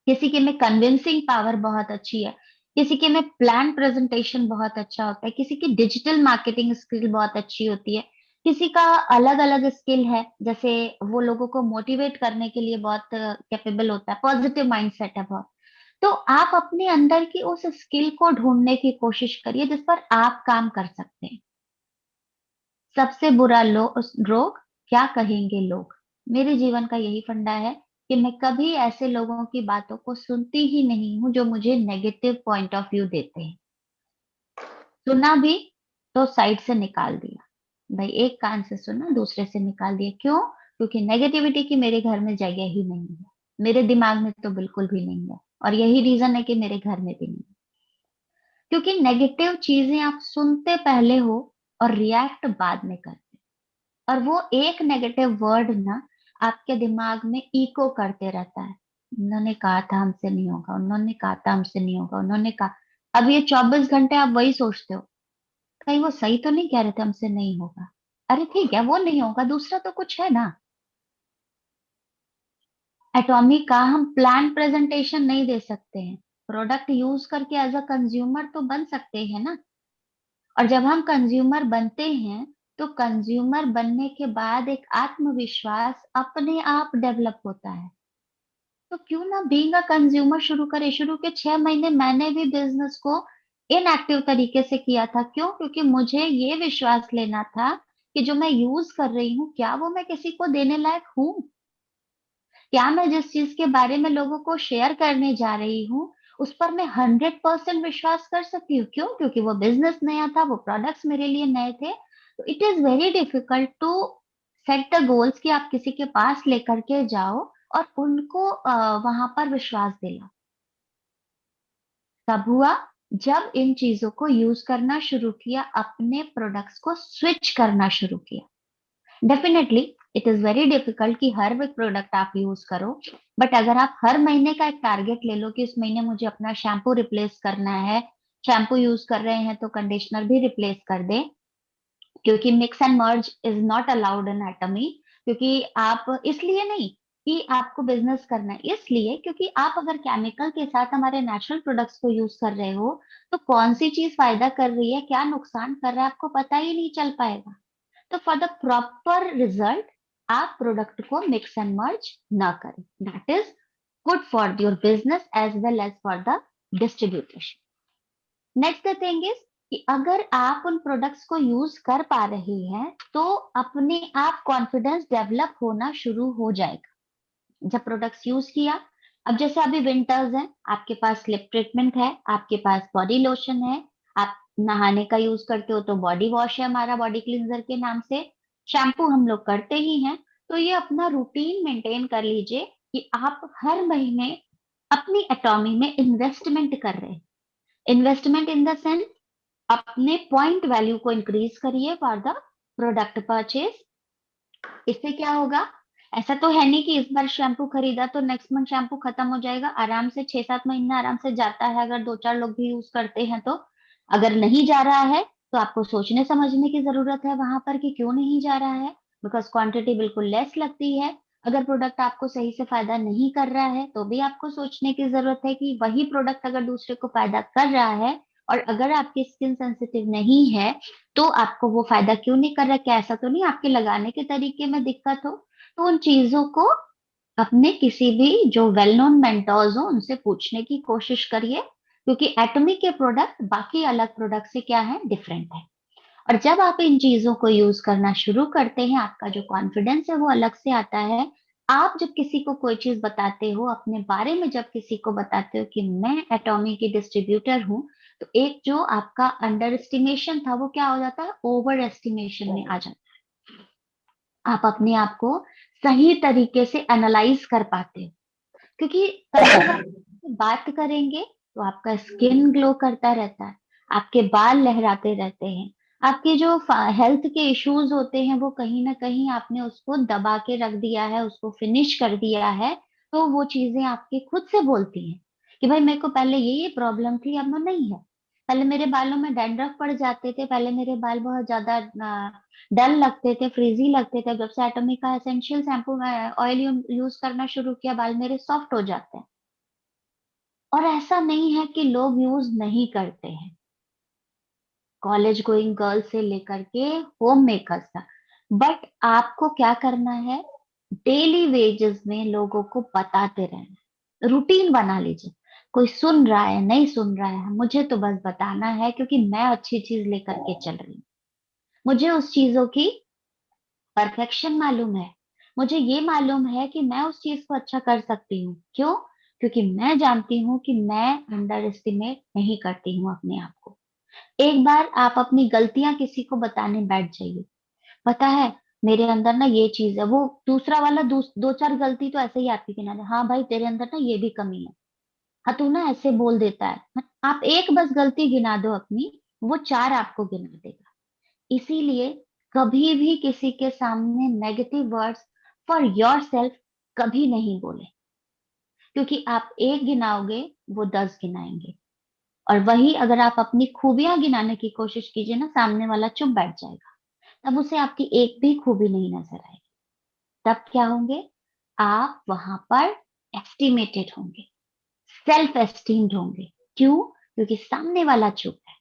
किसी के में कन्विंसिंग पावर बहुत अच्छी है, किसी के में प्लान प्रेजेंटेशन बहुत अच्छा होता है, किसी की डिजिटल मार्केटिंग स्किल बहुत अच्छी होती है, किसी का अलग अलग स्किल है। जैसे वो लोगों को मोटिवेट करने के लिए बहुत कैपेबल होता है, पॉजिटिव माइंडसेट है बहुत। तो आप अपने अंदर की उस स्किल को ढूंढने की कोशिश करिए जिस पर आप काम कर सकते हैं। सबसे बुरा रोग, क्या कहेंगे लोग। मेरे जीवन का यही फंडा है कि मैं कभी ऐसे लोगों की बातों को सुनती ही नहीं हूं जो मुझे नेगेटिव पॉइंट ऑफ व्यू देते हैं। सुना भी तो साइड से निकाल दिया। भाई एक कान से सुना, दूसरे से निकाल दिया। क्यों? क्योंकि नेगेटिविटी की मेरे घर में जगह ही नहीं है, मेरे दिमाग में तो बिल्कुल भी नहीं है। और यही रीजन है कि मेरे घर में भी नहीं है। क्योंकि नेगेटिव चीजें आप सुनते पहले हो और रिएक्ट बाद में करते, और वो एक नेगेटिव वर्ड ना आपके दिमाग में इको करते रहता है। उन्होंने कहा था हमसे नहीं होगा, उन्होंने कहा था हमसे नहीं होगा, उन्होंने कहा। अब ये 24 घंटे आप वही सोचते हो, कहीं वो सही तो नहीं कह रहे थे हमसे नहीं होगा। अरे ठीक है, वो नहीं होगा, दूसरा तो कुछ है ना। एटॉमिक का हम प्लान प्रेजेंटेशन नहीं दे सकते हैं, प्रोडक्ट यूज करके एज अ कंज्यूमर तो बन सकते हैं ना। और जब हम कंज्यूमर बनते हैं तो कंज्यूमर बनने के बाद एक आत्मविश्वास अपने आप डेवलप होता है। तो क्यों ना बीइंग अ कंज्यूमर शुरू करें। शुरू के 6 महीने मैंने भी बिजनेस को इनएक्टिव तरीके से किया था। क्यों? क्योंकि मुझे ये विश्वास लेना था कि जो मैं यूज कर रही हूँ, क्या वो मैं किसी को देने लायक हूँ? क्या मैं जिस चीज के बारे में लोगों को शेयर करने जा रही हूँ उस पर मैं 100% विश्वास कर सकती हूँ? क्यों? क्योंकि वो बिजनेस नया था, वो प्रोडक्ट्स मेरे लिए नए थे। तो it is very difficult to set the goals कि आप किसी के पास लेकर के जाओ और उनको वहां पर विश्वास दिलाओ। तब हुआ जब इन चीजों को यूज करना शुरू किया, अपने प्रोडक्ट्स को स्विच करना शुरू किया। Definitely it is very difficult कि हर एक प्रोडक्ट आप यूज करो, बट अगर आप हर महीने का एक टारगेट ले लो कि इस महीने मुझे अपना शैम्पू रिप्लेस करना है, शैम्पू यूज कर रहे हैं तो कंडीशनर भी रिप्लेस कर दे। क्योंकि mix and merge is not allowed in Atomy. क्योंकि आप इसलिए नहीं कि आपको बिजनेस करना है, इसलिए क्योंकि आप अगर केमिकल के साथ हमारे नेचुरल प्रोडक्ट्स को यूज कर रहे हो तो कौन सी चीज फायदा कर रही है, क्या नुकसान कर रहा है, आपको पता ही नहीं चल पाएगा। तो फॉर द प्रॉपर रिजल्ट आप प्रोडक्ट को मिक्स एंड मर्ज ना करें। That is good for your business as well as for the distribution. Next the thing is कि अगर आप उन प्रोडक्ट्स को यूज कर पा रहे हैं तो अपने आप कॉन्फिडेंस डेवलप होना शुरू हो जाएगा। जब प्रोडक्ट्स यूज किया, अब जैसे अभी विंटर्स है, आपके पास लिप ट्रीटमेंट है, आपके पास बॉडी लोशन है, आप नहाने का यूज करते हो तो बॉडी वॉश है हमारा, बॉडी क्लींजर के नाम से। शैम्पू हम लोग करते ही हैं। तो ये अपना रूटीन मेंटेन कर लीजिए कि आप हर महीने अपनी एटॉमी में इन्वेस्टमेंट कर रहे हैं। इन्वेस्टमेंट इन द सेंस, अपने पॉइंट वैल्यू को इंक्रीज करिए फॉर द प्रोडक्ट परचेज। इससे क्या होगा, ऐसा तो है नहीं कि इस बार शैम्पू खरीदा तो नेक्स्ट मंथ शैम्पू खत्म हो जाएगा। आराम से 6-7 महीना आराम से जाता है, अगर 2-4 लोग भी यूज करते हैं तो। अगर नहीं जा रहा है तो आपको सोचने समझने की जरूरत है वहां पर कि क्यों नहीं जा रहा है। बिकॉज क्वांटिटी बिल्कुल लेस लगती है। अगर प्रोडक्ट आपको सही से फायदा नहीं कर रहा है तो भी आपको सोचने की जरूरत है कि वही प्रोडक्ट अगर दूसरे को फायदा कर रहा है, और अगर आपकी स्किन सेंसिटिव नहीं है, तो आपको वो फायदा क्यों नहीं कर रहा। क्या ऐसा तो नहीं आपके लगाने के तरीके में दिक्कत हो। तो उन चीजों को अपने किसी भी जो वेल नोन मेंटोर्स हो उनसे पूछने की कोशिश करिए, क्योंकि एटॉमी के प्रोडक्ट बाकी अलग प्रोडक्ट से क्या है, डिफरेंट है। और जब आप इन चीजों को यूज करना शुरू करते हैं, आपका जो कॉन्फिडेंस है वो अलग से आता है। आप जब किसी को कोई चीज बताते हो, अपने बारे में जब किसी को बताते हो कि मैं एटॉमी की डिस्ट्रीब्यूटर हूँ, तो एक जो आपका अंडर एस्टिमेशन था वो क्या हो जाता है, ओवर एस्टिमेशन में आ जाता है। आप अपने आप को सही तरीके से एनालाइज कर पाते हो। क्योंकि कभी जब आप बात करेंगे तो आपका स्किन ग्लो करता रहता है, आपके बाल लहराते रहते हैं, आपके जो हेल्थ के इश्यूज होते हैं वो कहीं ना कहीं आपने उसको दबा के रख दिया है, उसको फिनिश कर दिया है। तो वो चीजें आपके खुद से बोलती हैं कि भाई मेरे को पहले ये प्रॉब्लम थी, अब नहीं है। पहले मेरे बालों में डैंड्रफ पड़ जाते थे, पहले मेरे बाल बहुत ज्यादा डल लगते थे, फ्रीजी लगते थे। जब से एटॉमी का एसेंशियल शैम्पू ऑयल यूज करना शुरू किया, बाल मेरे सॉफ्ट हो जाते हैं। और ऐसा नहीं है कि लोग यूज नहीं करते हैं, कॉलेज गोइंग गर्ल से लेकर के होम मेकर्स तक। बट आपको क्या करना है, डेली वेजेस में लोगों को बताते रहना, रूटीन बना लीजिए। कोई सुन रहा है नहीं सुन रहा है, मुझे तो बस बताना है, क्योंकि मैं अच्छी चीज लेकर के चल रही हूँ। मुझे उस चीजों की परफेक्शन मालूम है। मुझे ये मालूम है कि मैं उस चीज को अच्छा कर सकती हूँ। क्यों? क्योंकि मैं जानती हूँ कि मैं अंडर एस्टिमेट नहीं करती हूँ अपने आप को। एक बार आप अपनी गलतियां किसी को बताने बैठ जाइए, पता है मेरे अंदर ना ये चीज है, वो दूसरा वाला 2-4 गलती तो ऐसे ही आपकी गिना दे, हाँ भाई तेरे अंदर ना ये भी कमी है, हाँ तू ना ऐसे बोल देता है। आप एक बस गलती गिना दो अपनी, वो 4 आपको गिना देगा। इसीलिए कभी भी किसी के सामने negative words for your self कभी नहीं बोले, क्योंकि आप एक गिनाओगे, वो 10 गिनाएंगे। और वही अगर आप अपनी खूबियां गिनाने की कोशिश कीजिए ना, सामने वाला चुप बैठ जाएगा, तब उसे आपकी एक भी खूबी नहीं नजर आएगी। तब क्या होंगे, आप वहां पर एस्टिमेटेड होंगे, सेल्फ एस्टीम्ड होंगे। क्यों? क्योंकि सामने वाला चुप है।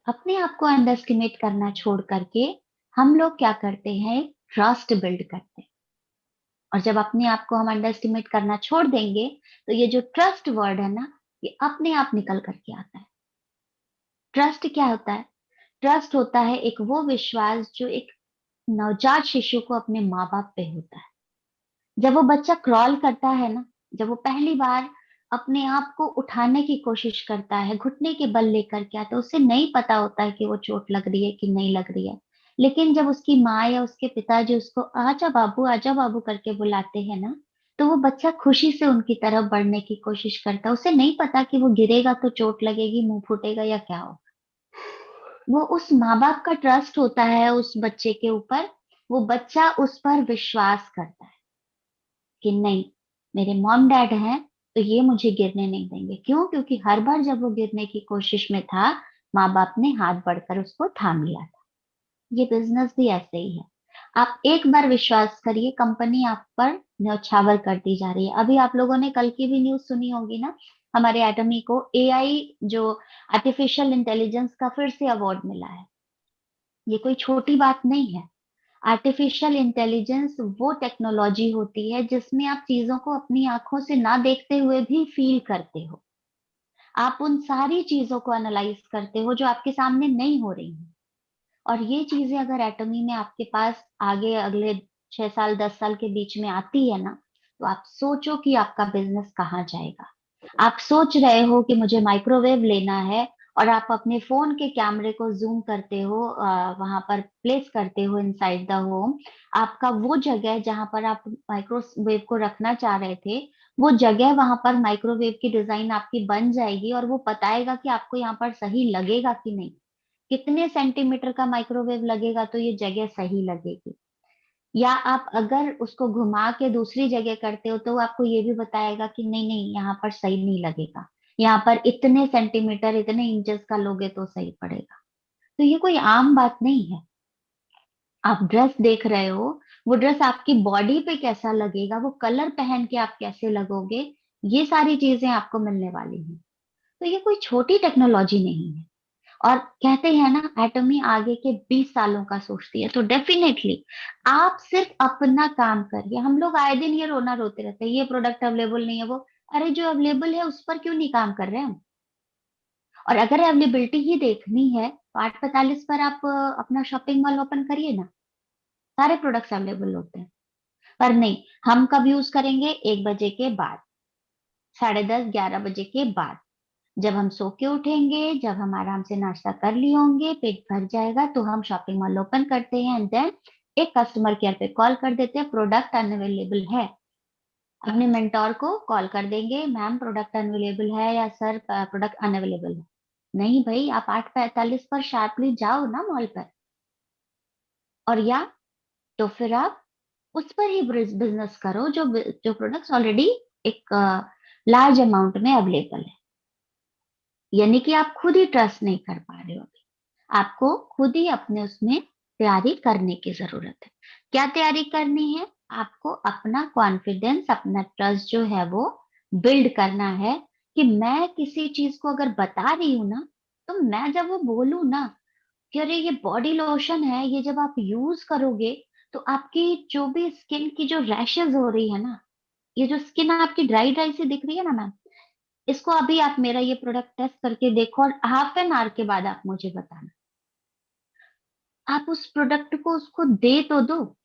अपने आप को अंडर एस्टिमेट करना छोड़ करके हम लोग क्या करते हैं, ट्रस्ट बिल्ड करते हैं। और जब अपने आप को हम अंडर एस्टिमेट करना छोड़ देंगे, तो ये जो ट्रस्ट वर्ड है ना, ये अपने आप निकल करके आता है। ट्रस्ट क्या होता है? ट्रस्ट होता है एक वो विश्वास जो एक नवजात शिशु को अपने माँ बाप पे होता है। जब वो बच्चा क्रॉल करता है ना, जब वो पहली बार अपने आप को उठाने की कोशिश करता है, घुटने के बल लेकर के आता है, उसे नहीं पता होता है कि वो चोट लग रही है कि नहीं लग रही है। लेकिन जब उसकी माँ या उसके पिताजी उसको आजा बाबू करके बुलाते हैं ना, तो वो बच्चा खुशी से उनकी तरफ बढ़ने की कोशिश करता है। उसे नहीं पता कि वो गिरेगा तो चोट लगेगी, मुंह फूटेगा या क्या हो। वो उस माँ बाप का ट्रस्ट होता है उस बच्चे के ऊपर। वो बच्चा उस पर विश्वास करता है कि नहीं, मेरे मॉम डैड हैं तो ये मुझे गिरने नहीं देंगे। क्यों? क्योंकि हर बार जब वो गिरने की कोशिश में था, माँ बाप ने हाथ बढ़कर उसको थाम लिया था। ये बिजनेस भी ऐसे ही है। आप एक बार विश्वास करिए, कंपनी आप पर न्यौछावर करती जा रही है। अभी आप लोगों ने कल की भी न्यूज सुनी होगी ना, हमारे एटॉमी को एआई जो आर्टिफिशियल इंटेलिजेंस का फिर से अवार्ड मिला है। ये कोई छोटी बात नहीं है। आर्टिफिशियल इंटेलिजेंस वो टेक्नोलॉजी होती है जिसमें आप चीजों को अपनी आंखों से ना देखते हुए भी फील करते हो। आप उन सारी चीजों को एनालाइज करते हो जो आपके सामने नहीं हो रही हैं। और ये चीजें अगर एटॉमी में आपके पास आगे अगले 6 साल 10 साल के बीच में आती है ना, तो आप सोचो कि आपका बिजनेस कहाँ जाएगा। आप सोच रहे हो कि मुझे माइक्रोवेव लेना है, और आप अपने फोन के कैमरे को जूम करते हो, वहां पर प्लेस करते हो इनसाइड द होम, आपका वो जगह जहां पर आप माइक्रोवेव को रखना चाह रहे थे, वो जगह वहां पर माइक्रोवेव की डिजाइन आपकी बन जाएगी, और वो बताएगा कि आपको यहाँ पर सही लगेगा कि नहीं, कितने सेंटीमीटर का माइक्रोवेव लगेगा तो ये जगह सही लगेगी। या आप अगर उसको घुमा के दूसरी जगह करते हो तो वो आपको ये भी बताएगा कि नहीं नहीं, यहाँ पर सही नहीं लगेगा, यहाँ पर इतने सेंटीमीटर इतने इंचेस का लोगे तो सही पड़ेगा। तो ये कोई आम बात नहीं है। आप ड्रेस देख रहे हो, वो ड्रेस आपकी बॉडी पे कैसा लगेगा, वो कलर पहन के आप कैसे लगोगे, ये सारी चीजें आपको मिलने वाली हैं। तो ये कोई छोटी टेक्नोलॉजी नहीं है। और कहते हैं ना, एटमी आगे के 20 सालों का सोचती है, तो डेफिनेटली आप सिर्फ अपना काम करिए। हम लोग आए दिन ये रोना रोते रहते हैं, ये प्रोडक्ट अवेलेबल नहीं है, वो, अरे जो अवेलेबल है उस पर क्यों नहीं काम कर रहे हैं हम? और अगर अवेलेबिलिटी ही देखनी है तो 8:45 पर आप अपना शॉपिंग मॉल ओपन करिए ना, सारे प्रोडक्ट्स अवेलेबल होते हैं। पर नहीं, हम कब यूज करेंगे? 1 बजे के बाद, 10:30 11 बजे के बाद, जब हम सो के उठेंगे, जब हम आराम से नाश्ता कर लिए होंगे, पेट भर जाएगा, तो हम शॉपिंग मॉल ओपन करते हैं एंड देन एक कस्टमर केयर पे कॉल कर देते हैं, प्रोडक्ट अनअवेलेबल है। अपने मेंटोर को कॉल कर देंगे, मैम प्रोडक्ट अनअवेलेबल है, या सर प्रोडक्ट अनअवेलेबल है। नहीं भाई, आप 8:45 पर शार्पली जाओ ना मॉल पर, और या तो फिर आप उस पर ही बिजनेस करो जो जो प्रोडक्ट्स ऑलरेडी एक लार्ज अमाउंट में अवेलेबल है। यानी कि आप खुद ही ट्रस्ट नहीं कर पा रहे हो, आपको खुद ही अपने उसमें तैयारी करने की जरूरत है। क्या तैयारी करनी है? आपको अपना कॉन्फिडेंस, अपना ट्रस्ट जो है वो बिल्ड करना है, कि मैं किसी चीज को अगर बता रही हूं ना, तो मैं जब वो बोलूं ना कि अरे ये बॉडी लोशन है, ये जब आप यूज करोगे तो आपकी जो भी स्किन की जो रैशेज हो रही है ना, ये जो स्किन आपकी ड्राई ड्राई सी दिख रही है ना मैम, इसको अभी आप मेरा ये प्रोडक्ट टेस्ट करके देखो और हाफ एन आवर के बाद आप मुझे बताना। आप उस प्रोडक्ट को उसको दे तो दो,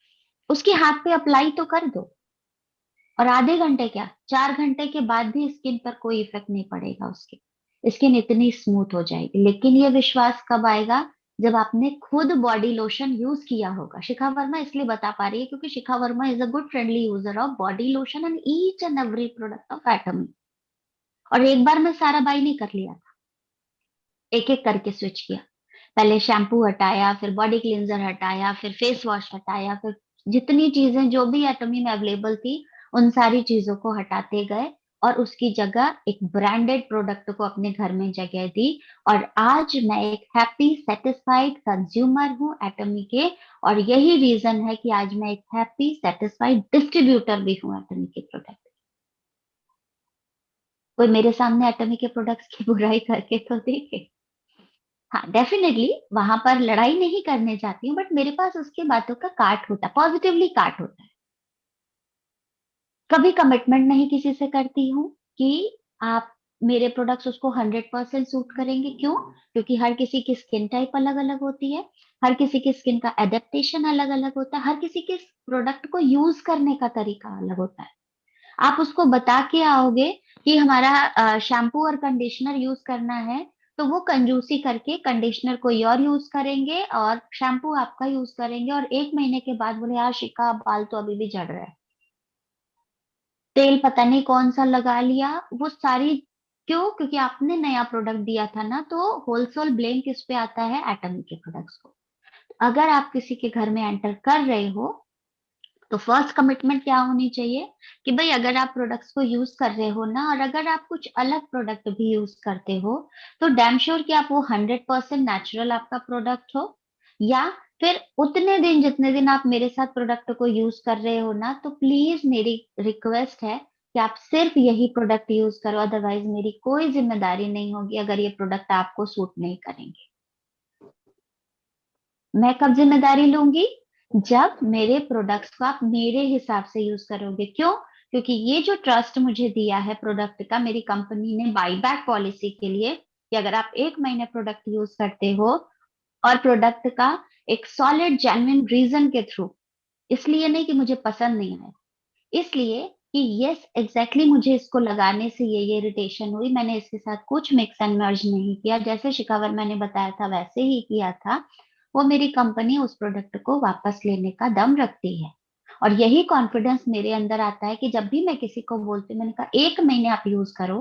उसके हाथ पे अप्लाई तो कर दो, और आधे घंटे क्या, 4 घंटे के बाद भी स्किन पर कोई इफेक्ट नहीं पड़ेगा उसके, स्किन इतनी स्मूथ हो जाएगी। लेकिन ये विश्वास कब आएगा? जब आपने खुद बॉडी लोशन यूज किया होगा। शिखा वर्मा इसलिए बता पा रही है क्योंकि Shikha Verma is a good friendly user of body lotion and each and every product of Atomy. और एक बार में सारा बाई नहीं कर लिया था, एक एक करके स्विच किया। पहले शैम्पू हटाया, फिर बॉडी क्लींजर हटाया, फिर फेस वॉश हटाया, फिर जितनी चीजें जो भी एटमी में अवेलेबल थी उन सारी चीजों को हटाते गए, और उसकी जगह एक ब्रांडेड प्रोडक्ट को अपने घर में जगह दी। और आज मैं एक हैप्पी सेटिस्फाइड कंज्यूमर हूँ एटमी के, और यही रीजन है कि आज मैं एक हैप्पी सेटिस्फाइड डिस्ट्रीब्यूटर भी हूँ एटमी के प्रोडक्ट। कोई मेरे सामने एटमी के प्रोडक्ट्स की बुराई करके तो देखे। हाँ डेफिनेटली, वहां पर लड़ाई नहीं करने जाती हूँ, बट मेरे पास उसके बातों का काट होता है, पॉजिटिवली काट होता है। कभी कमिटमेंट नहीं किसी से करती हूँ कि आप मेरे प्रोडक्ट्स उसको 100% सूट करेंगे। क्यों? क्योंकि हर किसी की स्किन टाइप अलग अलग होती है, हर किसी की स्किन का एडेप्टेशन अलग अलग होता है, हर किसी के प्रोडक्ट को यूज करने का तरीका अलग होता है। आप उसको बता के आओगे कि हमारा शैम्पू और कंडीशनर यूज करना है, तो वो कंजूसी करके कंडीशनर कोई और यूज करेंगे और शैम्पू आपका यूज करेंगे, और 1 महीने के बाद बोले यार शिका, बाल तो अभी भी झड़ रहा है, तेल पता नहीं कौन सा लगा लिया, वो सारी। क्यों? क्योंकि आपने नया प्रोडक्ट दिया था ना, तो होलसेल ब्लेम किस पे आता है? एटमी के प्रोडक्ट्स को। अगर आप किसी के घर में एंटर कर रहे हो, तो फर्स्ट कमिटमेंट क्या होनी चाहिए कि भाई अगर आप प्रोडक्ट्स को यूज कर रहे हो ना, और अगर आप कुछ अलग प्रोडक्ट भी यूज करते हो, तो डैम श्योर कि आप वो 100% नेचुरल आपका प्रोडक्ट हो, या फिर उतने दिन जितने दिन आप मेरे साथ प्रोडक्ट को यूज कर रहे हो ना, तो प्लीज मेरी रिक्वेस्ट है कि आप सिर्फ यही प्रोडक्ट यूज करो, अदरवाइज मेरी कोई जिम्मेदारी नहीं होगी अगर ये प्रोडक्ट आपको सूट नहीं करेंगे। मैं कब जिम्मेदारी लूंगी? जब मेरे प्रोडक्ट्स को आप मेरे हिसाब से यूज करोगे। क्यों? क्योंकि ये जो ट्रस्ट मुझे दिया है प्रोडक्ट का मेरी कंपनी ने बाई बैक पॉलिसी के लिए, कि अगर आप 1 महीने प्रोडक्ट यूज करते हो और प्रोडक्ट का एक सॉलिड जेन्युइन रीजन के थ्रू, इसलिए नहीं कि मुझे पसंद नहीं आया, इसलिए कि यस एग्जैक्टली मुझे इसको लगाने से ये इरिटेशन हुई, मैंने इसके साथ कुछ मिक्स एंड मर्ज नहीं किया, जैसे शिकावर मैंने बताया था वैसे ही किया था, वो मेरी कंपनी उस प्रोडक्ट को वापस लेने का दम रखती है। और यही कॉन्फिडेंस मेरे अंदर आता है कि जब भी मैं किसी को बोलती हूँ, मैंने कहा 1 महीने आप यूज करो,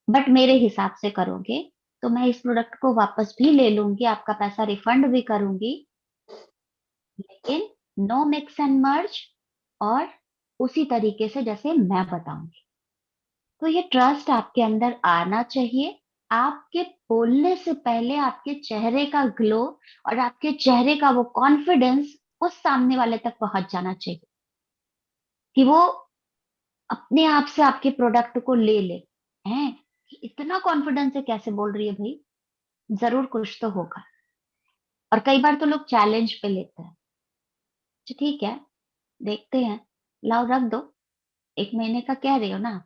बट मेरे हिसाब से करोगे तो मैं इस प्रोडक्ट को वापस भी ले लूंगी, आपका पैसा रिफंड भी करूंगी, लेकिन नो मिक्स एंड मर्ज, और उसी तरीके से जैसे मैं बताऊंगी। तो ये ट्रस्ट आपके अंदर आना चाहिए। आपके बोलने से पहले आपके चेहरे का ग्लो और आपके चेहरे का वो कॉन्फिडेंस उस सामने वाले तक पहुंच जाना चाहिए कि वो अपने आप से आपके प्रोडक्ट को ले ले। हैं कि इतना कॉन्फिडेंस से कैसे बोल रही है भाई, जरूर कुछ तो होगा। और कई बार तो लोग चैलेंज पे लेते हैं, अच्छा ठीक है देखते हैं, लाओ रख दो, 1 महीने का कह रहे हो ना,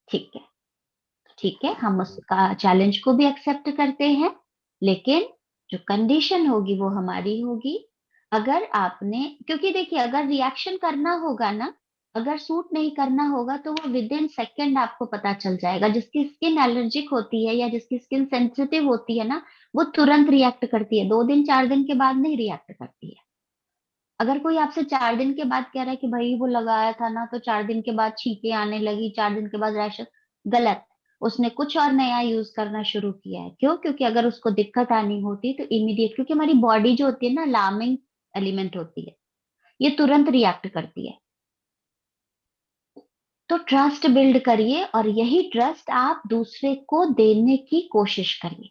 ठीक है, ठीक है, हम उसका चैलेंज को भी एक्सेप्ट करते हैं, लेकिन जो कंडीशन होगी वो हमारी होगी। अगर आपने, क्योंकि देखिए अगर रिएक्शन करना होगा ना, अगर सूट नहीं करना होगा तो वो विद इन सेकेंड आपको पता चल जाएगा। जिसकी स्किन एलर्जिक होती है या जिसकी स्किन सेंसिटिव होती है ना, वो तुरंत रिएक्ट करती है, 2 दिन 4 दिन के बाद नहीं रिएक्ट करती है। अगर कोई आपसे 4 दिन के बाद कह रहा है कि भाई वो लगाया था ना तो 4 दिन के बाद छींके आने लगी, 4 दिन के बाद रैश, गलत। उसने कुछ और नया यूज करना शुरू किया है। क्यों? क्योंकि अगर उसको दिक्कत आनी होती तो इमीडिएट, क्योंकि हमारी बॉडी जो होती है ना अलार्मिंग एलिमेंट होती है, ये तुरंत रिएक्ट करती है। तो ट्रस्ट बिल्ड करिए और यही ट्रस्ट आप दूसरे को देने की कोशिश करिए।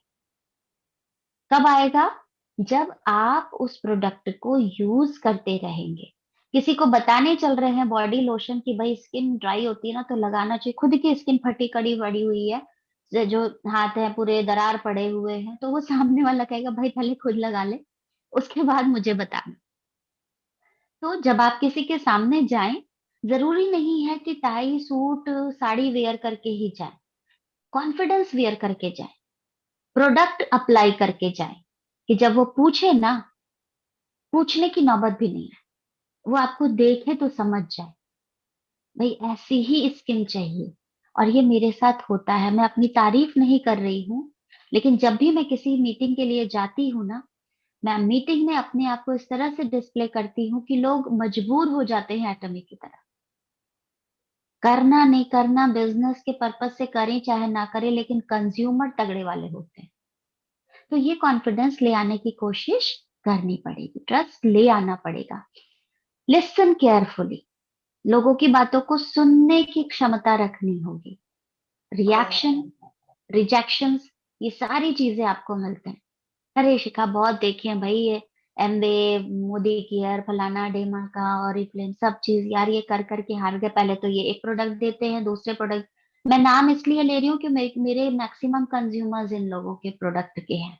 कब आएगा? जब आप उस प्रोडक्ट को यूज करते रहेंगे। किसी को बताने चल रहे हैं बॉडी लोशन की भाई स्किन ड्राई होती है ना तो लगाना चाहिए, खुद की स्किन फटी कड़ी पड़ी हुई है, जो हाथ है पूरे दरार पड़े हुए हैं, तो वो सामने वाला कहेगा भाई पहले खुद लगा ले, उसके बाद मुझे बताना। तो जब आप किसी के सामने जाएं, जरूरी नहीं है कि टाई सूट साड़ी वेयर करके ही जाएं, कॉन्फिडेंस वेयर करके जाएं, प्रोडक्ट अप्लाई करके जाएं, कि जब वो पूछे ना, पूछने की नौबत भी नहीं है, वो आपको देखे तो समझ जाए भाई ऐसी ही स्किन चाहिए। और ये मेरे साथ होता है, मैं अपनी तारीफ नहीं कर रही हूँ, लेकिन जब भी मैं किसी मीटिंग के लिए जाती हूँ ना, मैं मीटिंग में अपने आप को इस तरह से डिस्प्ले करती हूँ कि लोग मजबूर हो जाते हैं एटमी की तरह। करना नहीं करना बिजनेस के पर्पज से करें चाहे ना करें, लेकिन कंज्यूमर तगड़े वाले होते हैं। तो ये कॉन्फिडेंस ले आने की कोशिश करनी पड़ेगी, ट्रस्ट ले आना पड़ेगा। लिसन केयरफुली, लोगों की बातों को सुनने की क्षमता रखनी होगी। रिएक्शन, रिजेक्शंस, ये सारी चीजें आपको मिलते हैं। अरे शिखा बहुत देखे हैं भाई ये एमवे, मोदी केयर, फलाना डेमा का और फ्लेम, सब चीज यार ये कर करके हार गए। पहले तो ये एक प्रोडक्ट देते हैं, दूसरे प्रोडक्ट, मैं नाम इसलिए ले रही हूँ कि मेरे मैक्सिमम कंज्यूमर्स इन लोगों के प्रोडक्ट के हैं।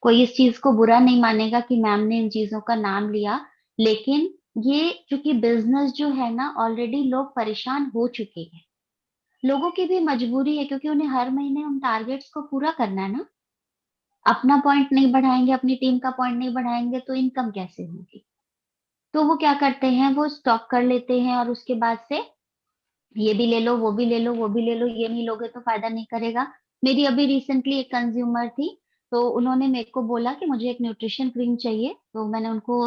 कोई इस चीज को बुरा नहीं मानेगा कि मैम ने इन चीजों का नाम लिया, लेकिन ये क्योंकि बिजनेस जो है ना ऑलरेडी लोग परेशान हो चुके हैं, लोगों की भी मजबूरी है क्योंकि उन्हें हर महीने उन टारगेट्स को पूरा करना है ना। अपना पॉइंट नहीं बढ़ाएंगे, अपनी टीम का पॉइंट नहीं बढ़ाएंगे तो इनकम कैसे होगी? तो वो क्या करते हैं, वो स्टॉक कर लेते हैं और उसके बाद से ये भी ले लो, वो भी ले लो, वो भी ले लो, ये नहीं लोगे तो फायदा नहीं करेगा। मेरी अभी रिसेंटली एक कंज्यूमर थी, तो उन्होंने मेरे को बोला कि मुझे एक न्यूट्रिशन क्रीम चाहिए, तो मैंने उनको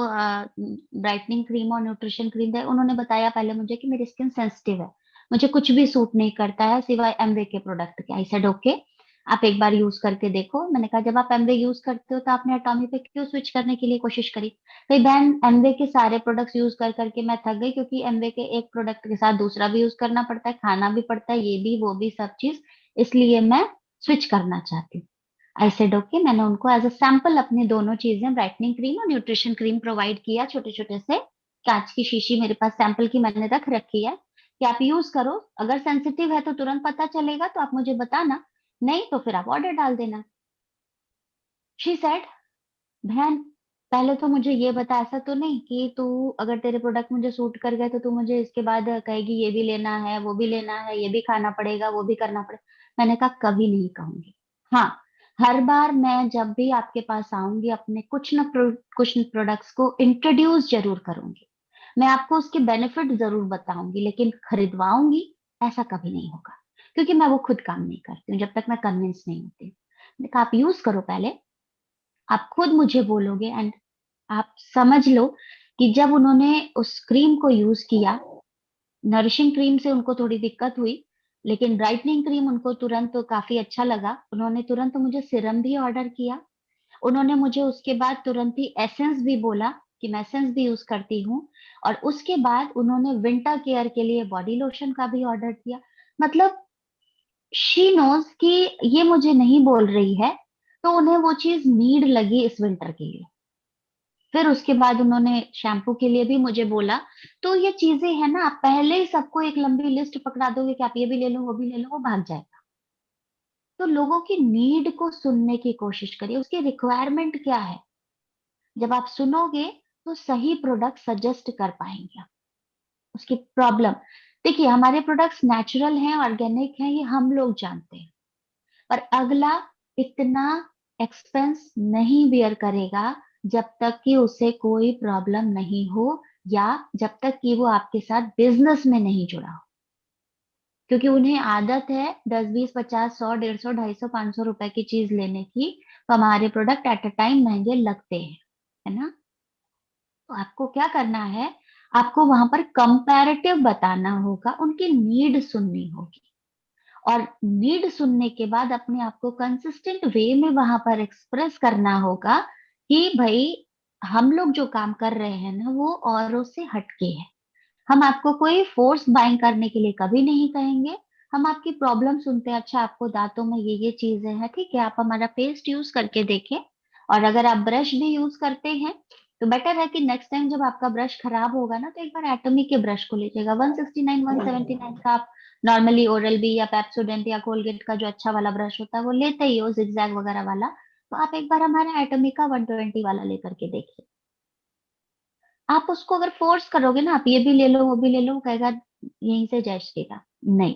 ब्राइटनिंग क्रीम और न्यूट्रिशन क्रीम दिया। उन्होंने बताया पहले मुझे कि मेरी स्किन सेंसिटिव है, मुझे कुछ भी सूट नहीं करता है सिवाय एमवे के प्रोडक्ट के। आई सेड ओके, आप एक बार यूज करके देखो। मैंने कहा जब आप एमवे यूज करते हो तो आपने एटॉमी पे क्यों स्विच करने के लिए कोशिश करी? भाई बहन एमवे के सारे प्रोडक्ट्स यूज कर करके मैं थक गई, क्योंकि एमवे के एक प्रोडक्ट के साथ दूसरा भी यूज करना पड़ता है, खाना भी पड़ता है, ये भी वो भी सब चीज, इसलिए मैं स्विच करना चाहती हूँ। आई सेड ओके, मैंने उनको एज अ सैंपल अपनी दोनों चीजें ब्राइटनिंग क्रीम और न्यूट्रिशन क्रीम प्रोवाइड किया, छोटे छोटे से कांच की शीशी मेरे पास सैंपल की मैंने रख रखी है कि आप यूज करो, अगर सेंसिटिव है तो तुरंत पता चलेगा तो आप मुझे बताना, नहीं तो फिर आप ऑर्डर डाल देना। शी सेड, बहन पहले तो मुझे ये बता, ऐसा तो नहीं कि तू अगर तेरे प्रोडक्ट मुझे सूट कर गए तो तू मुझे इसके बाद कहेगी ये भी लेना है, वो भी लेना है, ये भी खाना पड़ेगा, वो भी करना पड़ेगा। मैंने कहा कभी नहीं कहूंगी। हाँ, हर बार मैं जब भी आपके पास आऊंगी अपने कुछ न कुछ प्रोडक्ट्स को इंट्रोड्यूस जरूर करूंगी, मैं आपको उसके बेनिफिट जरूर बताऊंगी, लेकिन खरीदवाऊंगी ऐसा कभी नहीं होगा, क्योंकि मैं वो खुद काम नहीं करती हूँ जब तक मैं कन्विंस नहीं होती। मैंने कहा आप यूज करो पहले, आप खुद मुझे बोलोगे। एंड आप समझ लो कि जब उन्होंने उस क्रीम को यूज किया, नरिशिंग क्रीम से उनको थोड़ी दिक्कत हुई, लेकिन ब्राइटनिंग क्रीम उनको तुरंत तो काफी अच्छा लगा। उन्होंने तुरंत मुझे सीरम भी ऑर्डर किया। उन्होंने मुझे उसके बाद तुरंत ही एसेंस भी बोला कि मैं एसेंस भी यूज करती हूँ। और उसके बाद उन्होंने विंटर केयर के लिए बॉडी लोशन का भी ऑर्डर किया। मतलब शी नोज कि ये मुझे नहीं बोल रही है, तो उन्हें वो चीज नीड लगी इस विंटर के लिए। फिर उसके बाद उन्होंने शैम्पू के लिए भी मुझे बोला। तो ये चीजें है ना, आप पहले ही सबको एक लंबी लिस्ट पकड़ा दोगे कि आप ये भी ले लो वो भी ले लो, वो भाग जाएगा। तो लोगों की नीड को सुनने की कोशिश करिए, उसकी रिक्वायरमेंट क्या है। जब आप सुनोगे तो सही प्रोडक्ट सजेस्ट कर पाएंगे आप। उसकी प्रॉब्लम, देखिए हमारे प्रोडक्ट्स नेचुरल हैं, ऑर्गेनिक हैं, ये हम लोग जानते हैं। पर अगला इतना एक्सपेंस नहीं बियर करेगा जब तक कि उसे कोई प्रॉब्लम नहीं हो, या जब तक कि वो आपके साथ बिजनेस में नहीं जुड़ा हो। क्योंकि उन्हें आदत है 10, 20, 50, 100, 150, 250, 500 रुपए की चीज लेने की, तो हमारे प्रोडक्ट एट अ टाइम महंगे लगते हैं, है ना। तो आपको क्या करना है, आपको वहां पर कंपैरेटिव बताना होगा, उनकी नीड सुननी होगी। और नीड सुनने के बाद अपने आप को कंसिस्टेंट वे में वहां पर एक्सप्रेस करना होगा कि भाई हम लोग जो काम कर रहे हैं ना वो औरों से हटके है। हम आपको कोई फोर्स बाइंग करने के लिए कभी नहीं कहेंगे। हम आपकी प्रॉब्लम सुनते हैं, अच्छा आपको दांतों में ये चीजें हैं, ठीक है, आप हमारा पेस्ट यूज करके देखें। और अगर आप ब्रश भी यूज करते हैं तो बेटर है कि नेक्स्ट टाइम जब आपका ब्रश खराब होगा ना, तो एक बार एटमी के ब्रश को लीजिएगा। 169 179 का आप नॉर्मली ओरल बी या पेप्सोडेंट या कोलगेट का जो अच्छा वाला ब्रश होता है वो लेते ही हो, जिगजैग वगैरह वाला। तो आप एक बार हमारा एटमी का 120 वाला लेकर के देखिए। आप उसको अगर फोर्स करोगे ना, आप ये भी ले लो वो भी ले लो, वो कहेगा यहीं से जज देगा। नहीं,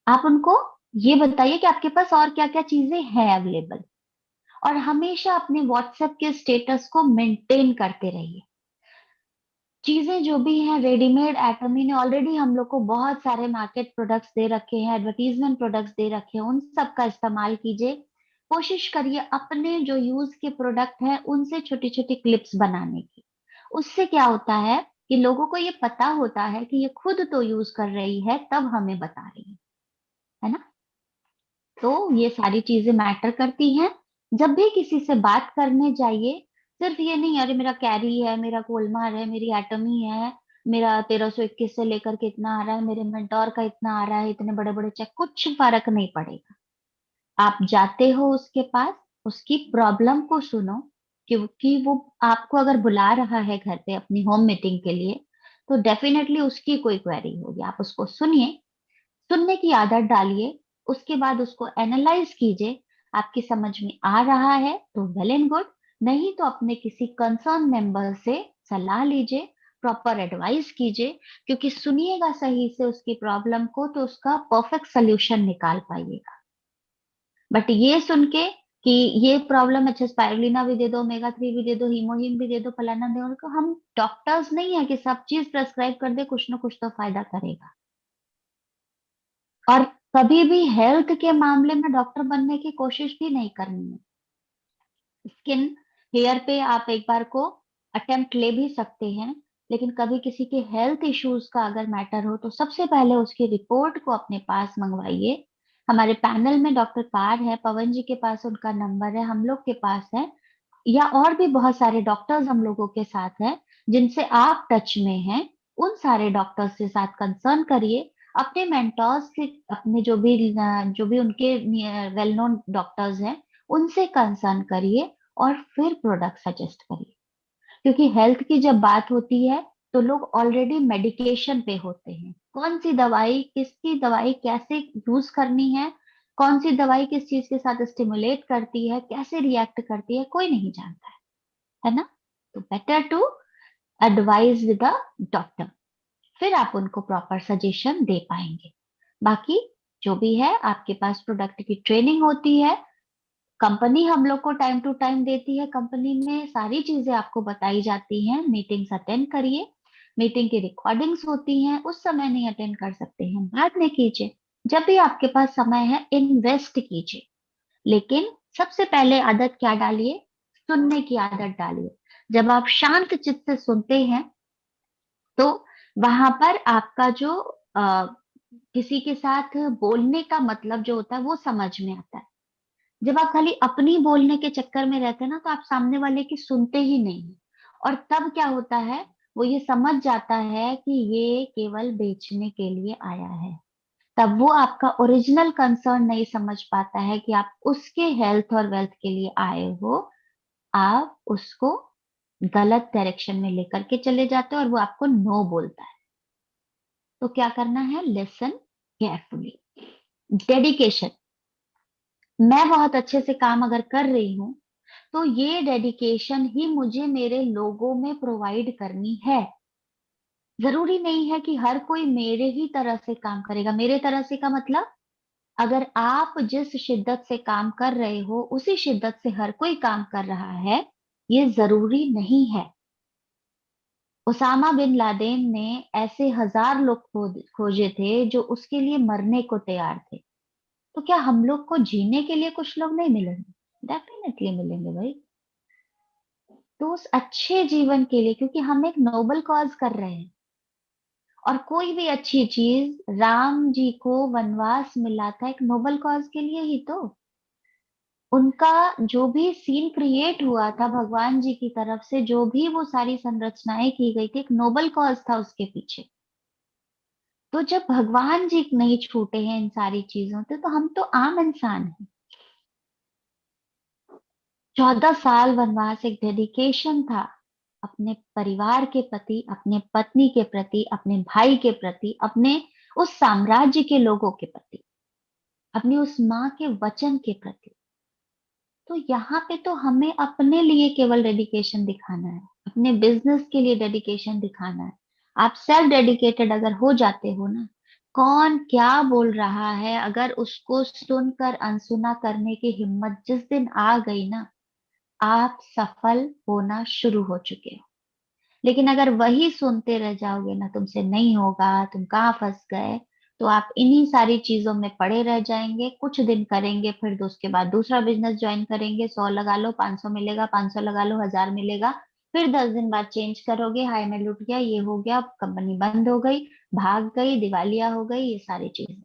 आप उनको ये बताइए कि आपके पास और क्या क्या चीजें हैं अवेलेबल। और हमेशा अपने व्हाट्सएप के स्टेटस को मेंटेन करते रहिए। चीजें जो भी हैं रेडीमेड, एटमी ने ऑलरेडी हम लोग को बहुत सारे मार्केट प्रोडक्ट्स दे रखे हैं, एडवर्टीजमेंट प्रोडक्ट्स दे रखे हैं, उन सब का इस्तेमाल कीजिए। कोशिश करिए अपने जो यूज के प्रोडक्ट हैं उनसे छोटी छोटी क्लिप्स बनाने की। उससे क्या होता है कि लोगों को ये पता होता है कि ये खुद तो यूज कर रही है तब हमें बता रही है ना। तो ये सारी चीजें मैटर करती हैं। जब भी किसी से बात करने जाइए, सिर्फ ये नहीं अरे मेरा कैरी है, मेरा कोलमार है, मेरी एटमी है, मेरा 1321 से लेकर के इतना आ रहा है, मेरे मेंटोर का इतना आ रहा है, इतने बड़े बड़े चेक, कुछ फर्क नहीं पड़ेगा। आप जाते हो उसके पास, उसकी प्रॉब्लम को सुनो। क्योंकि वो आपको अगर बुला रहा है घर पे अपनी होम मीटिंग के लिए, तो डेफिनेटली उसकी कोई क्वेरी होगी। आप उसको सुनिए, सुनने की आदत डालिए। उसके बाद उसको एनालाइज कीजिए। आपकी समझ में आ रहा है तो वेल एंड गुड, नहीं तो अपने किसी कंसर्न मेंबर से सलाह लीजिए, प्रॉपर एडवाइस कीजिए। क्योंकि सुनिएगा सही से उसकी प्रॉब्लम को तो उसका परफेक्ट सोल्यूशन निकाल पाइएगा। बट ये सुन के कि ये प्रॉब्लम, अच्छा स्पाइरुलिना भी दे दो, ओमेगा 3 भी दे दो, हीमोहिन भी दे दो, फलाना दे दो, हम डॉक्टर्स नहीं है कि सब चीज प्रेस्क्राइब कर दे, कुछ ना कुछ तो फायदा करेगा। और कभी भी हेल्थ के मामले में डॉक्टर बनने की कोशिश भी नहीं करनी है। स्किन हेयर पे आप एक बार को अटेम्प्ट ले भी सकते हैं, लेकिन कभी किसी के हेल्थ इश्यूज का अगर मैटर हो तो सबसे पहले उसकी रिपोर्ट को अपने पास मंगवाइए। हमारे पैनल में डॉक्टर पार है, पवन जी के पास उनका नंबर है, हम लोग के पास है, या और भी बहुत सारे डॉक्टर्स हम लोगों के साथ हैं जिनसे आप टच में हैं। उन सारे डॉक्टर्स के साथ कंसर्न करिए। अपने मेंटोर्स से, अपने जो भी उनके वेल नोन डॉक्टर्स हैं उनसे कंसर्न करिए, और फिर प्रोडक्ट सजेस्ट करिए। क्योंकि हेल्थ की जब बात होती है तो लोग ऑलरेडी मेडिकेशन पे होते हैं। कौन सी दवाई, किसकी दवाई कैसे यूज करनी है, कौन सी दवाई किस चीज के साथ स्टिमुलेट करती है, कैसे रिएक्ट करती है, कोई नहीं जानता है ना। तो better to advise with a doctor, फिर आप उनको प्रॉपर सजेशन दे पाएंगे। बाकी जो भी है आपके पास प्रोडक्ट की ट्रेनिंग होती है, कंपनी हम लोग को टाइम टू टाइम देती है, कंपनी में सारी चीजें आपको बताई जाती हैं, मीटिंग्स अटेंड करिए। मीटिंग की रिकॉर्डिंग्स होती हैं, उस समय नहीं अटेंड कर सकते हैं, बाद में कीजिए। जब भी आपके पास समय है इन्वेस्ट कीजिए। लेकिन सबसे पहले आदत क्या डालिए? सुनने की आदत डालिए। जब आप शांत चित्त से सुनते हैं तो वहां पर आपका जो किसी के साथ बोलने का मतलब जो होता है वो समझ में आता है। जब आप खाली अपनी बोलने के चक्कर में रहते हैं ना, तो आप सामने वाले की सुनते ही नहीं हैं। और तब क्या होता है, वो ये समझ जाता है कि ये केवल बेचने के लिए आया है। तब वो आपका ओरिजिनल कंसर्न नहीं समझ पाता है कि आप उसके हेल्थ और वेल्थ के लिए आए हो। आप उसको गलत डायरेक्शन में लेकर के चले जाते हो और वो आपको नो बोलता है। तो क्या करना है? Listen carefully. डेडिकेशन। मैं बहुत अच्छे से काम अगर कर रही हूं तो ये डेडिकेशन ही मुझे मेरे लोगों में प्रोवाइड करनी है। जरूरी नहीं है कि हर कोई मेरे ही तरह से काम करेगा। मेरे तरह से का मतलब, अगर आप जिस शिद्दत से काम कर रहे हो उसी शिद्दत से हर कोई काम कर रहा है, ये जरूरी नहीं है। उसामा बिन लादेन ने ऐसे हजार लोग खोजे थे जो उसके लिए मरने को तैयार थे। तो क्या हम लोग को जीने के लिए कुछ लोग नहीं मिलेंगे? डेफिनेटली मिलेंगे भाई। तो उस अच्छे जीवन के लिए, क्योंकि हम एक नोबल कॉज कर रहे हैं। और कोई भी अच्छी चीज, राम जी को वनवास मिला था एक नोबल कॉज के लिए ही तो। उनका जो भी सीन क्रिएट हुआ था भगवान जी की तरफ से, जो भी वो सारी संरचनाएं की गई थी, एक नोबल कॉज था उसके पीछे। तो जब भगवान जी नहीं छूटे हैं इन सारी चीजों से, तो हम तो आम इंसान हैं। 14 साल वनवास एक डेडिकेशन था अपने परिवार के प्रति, अपने पत्नी के प्रति, अपने भाई के प्रति, अपने उस साम्राज्य के लोगों के प्रति, अपनी उस माँ के वचन के प्रति। तो यहाँ पे तो हमें अपने लिए केवल डेडिकेशन दिखाना है, अपने बिजनेस के लिए डेडिकेशन दिखाना है। आप सेल्फ डेडिकेटेड अगर हो जाते हो ना, कौन क्या बोल रहा है अगर उसको सुनकर अनसुना करने की हिम्मत जिस दिन आ गई ना, आप सफल होना शुरू हो चुके हो। लेकिन अगर वही सुनते रह जाओगे ना, तुमसे नहीं होगा, तुम कहाँ फंस गए, तो आप इन्हीं सारी चीजों में पड़े रह जाएंगे। कुछ दिन करेंगे, फिर उसके बाद दूसरा बिजनेस ज्वाइन करेंगे। 100 लगा लो, 500 मिलेगा, 500 लगा लो, 1000 मिलेगा। फिर 10 दिन बाद चेंज करोगे, हाय मैं लुट गया, ये हो गया, कंपनी बंद हो गई, भाग गई, दिवालिया हो गई, ये सारी चीजें।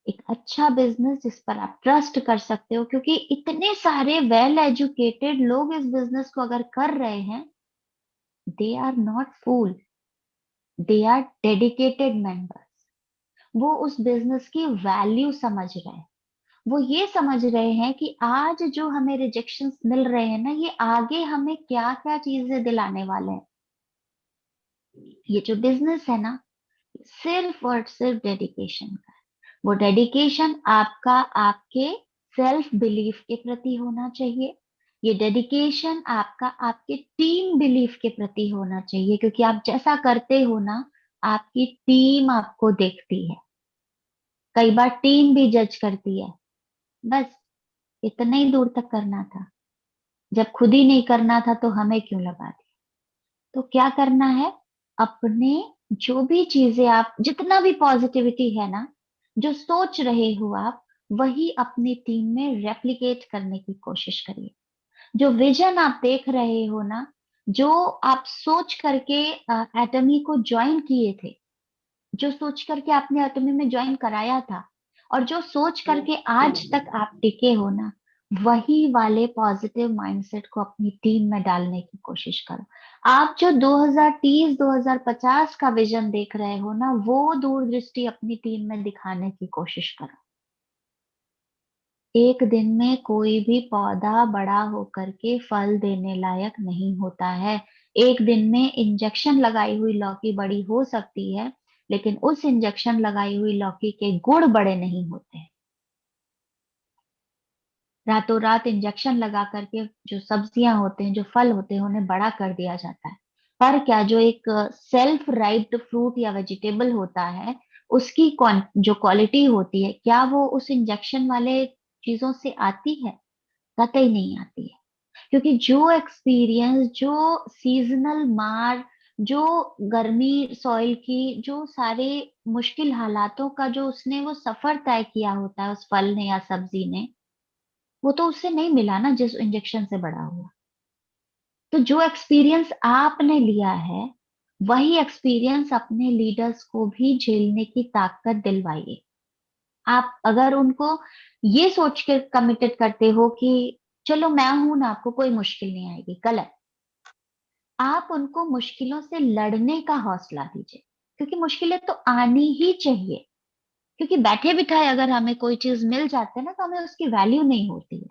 एक अच्छा बिजनेस जिस पर आप ट्रस्ट कर सकते हो, क्योंकि इतने सारे वेल एजुकेटेड लोग इस बिजनेस को अगर कर रहे हैं, they are not fool, they are dedicated members. वो उस बिजनेस की वैल्यू समझ रहे हैं। वो ये समझ रहे हैं कि आज जो हमें रिजेक्शंस मिल रहे हैं ना, ये आगे हमें क्या क्या चीजें दिलाने वाले हैं। ये जो बिजनेस है ना, सिर्फ और सिर्फ डेडिकेशन का है। वो डेडिकेशन आपका आपके सेल्फ बिलीफ के प्रति होना चाहिए। ये डेडिकेशन आपका आपके टीम बिलीफ के प्रति होना चाहिए, क्योंकि आप जैसा करते हो ना, आपकी टीम आपको देखती है। कई बार टीम भी जज करती है। बस इतना ही दूर तक करना था, जब खुद ही नहीं करना था तो हमें क्यों लगा दिया। तो क्या करना है? अपने जो भी चीजें, आप जितना भी पॉजिटिविटी है ना, जो सोच रहे हो आप, वही अपनी टीम में रेप्लिकेट करने की कोशिश करिए। जो विजन आप देख रहे हो ना, जो आप सोच करके एटमी को ज्वाइन किए थे, जो सोच करके आपने एटमी में ज्वाइन कराया था, और जो सोच करके आज तक आप टिके हो ना, वही वाले पॉजिटिव माइंडसेट को अपनी टीम में डालने की कोशिश करो। आप जो 2030 2050 का विजन देख रहे हो ना, वो दूरदृष्टि अपनी टीम में दिखाने की कोशिश करो। एक दिन में कोई भी पौधा बड़ा होकर के फल देने लायक नहीं होता है। एक दिन में इंजेक्शन लगाई हुई लौकी बड़ी हो सकती है, लेकिन उस इंजेक्शन लगाई हुई लौकी के गुण बड़े नहीं होते। रातों रात इंजेक्शन लगा करके जो सब्जियां होते हैं, जो फल होते हैं, उन्हें बड़ा कर दिया जाता है। पर क्या जो एक सेल्फ राइप्ड फ्रूट या वेजिटेबल होता है, उसकी जो क्वालिटी होती है, क्या वो उस इंजेक्शन वाले चीजों से आती है? कतई नहीं आती है। क्योंकि जो एक्सपीरियंस, जो सीजनल मार जो गर्मी सॉइल की, जो सारे मुश्किल हालातों का जो उसने वो सफर तय किया होता है उस फल ने या सब्जी ने, वो तो उससे नहीं मिला ना जिस इंजेक्शन से बड़ा हुआ। तो जो एक्सपीरियंस आपने लिया है, वही एक्सपीरियंस अपने लीडर्स को भी झेलने की ताकत दिलवाइए। आप अगर उनको ये सोच के कमिटेड करते हो कि चलो मैं हूं ना, आपको कोई मुश्किल नहीं आएगी, गलत। आप उनको मुश्किलों से लड़ने का हौसला दीजिए, क्योंकि मुश्किलें तो आनी ही चाहिए। क्योंकि बैठे बिठाए अगर हमें कोई चीज मिल जाती है ना, तो हमें उसकी वैल्यू नहीं होती है।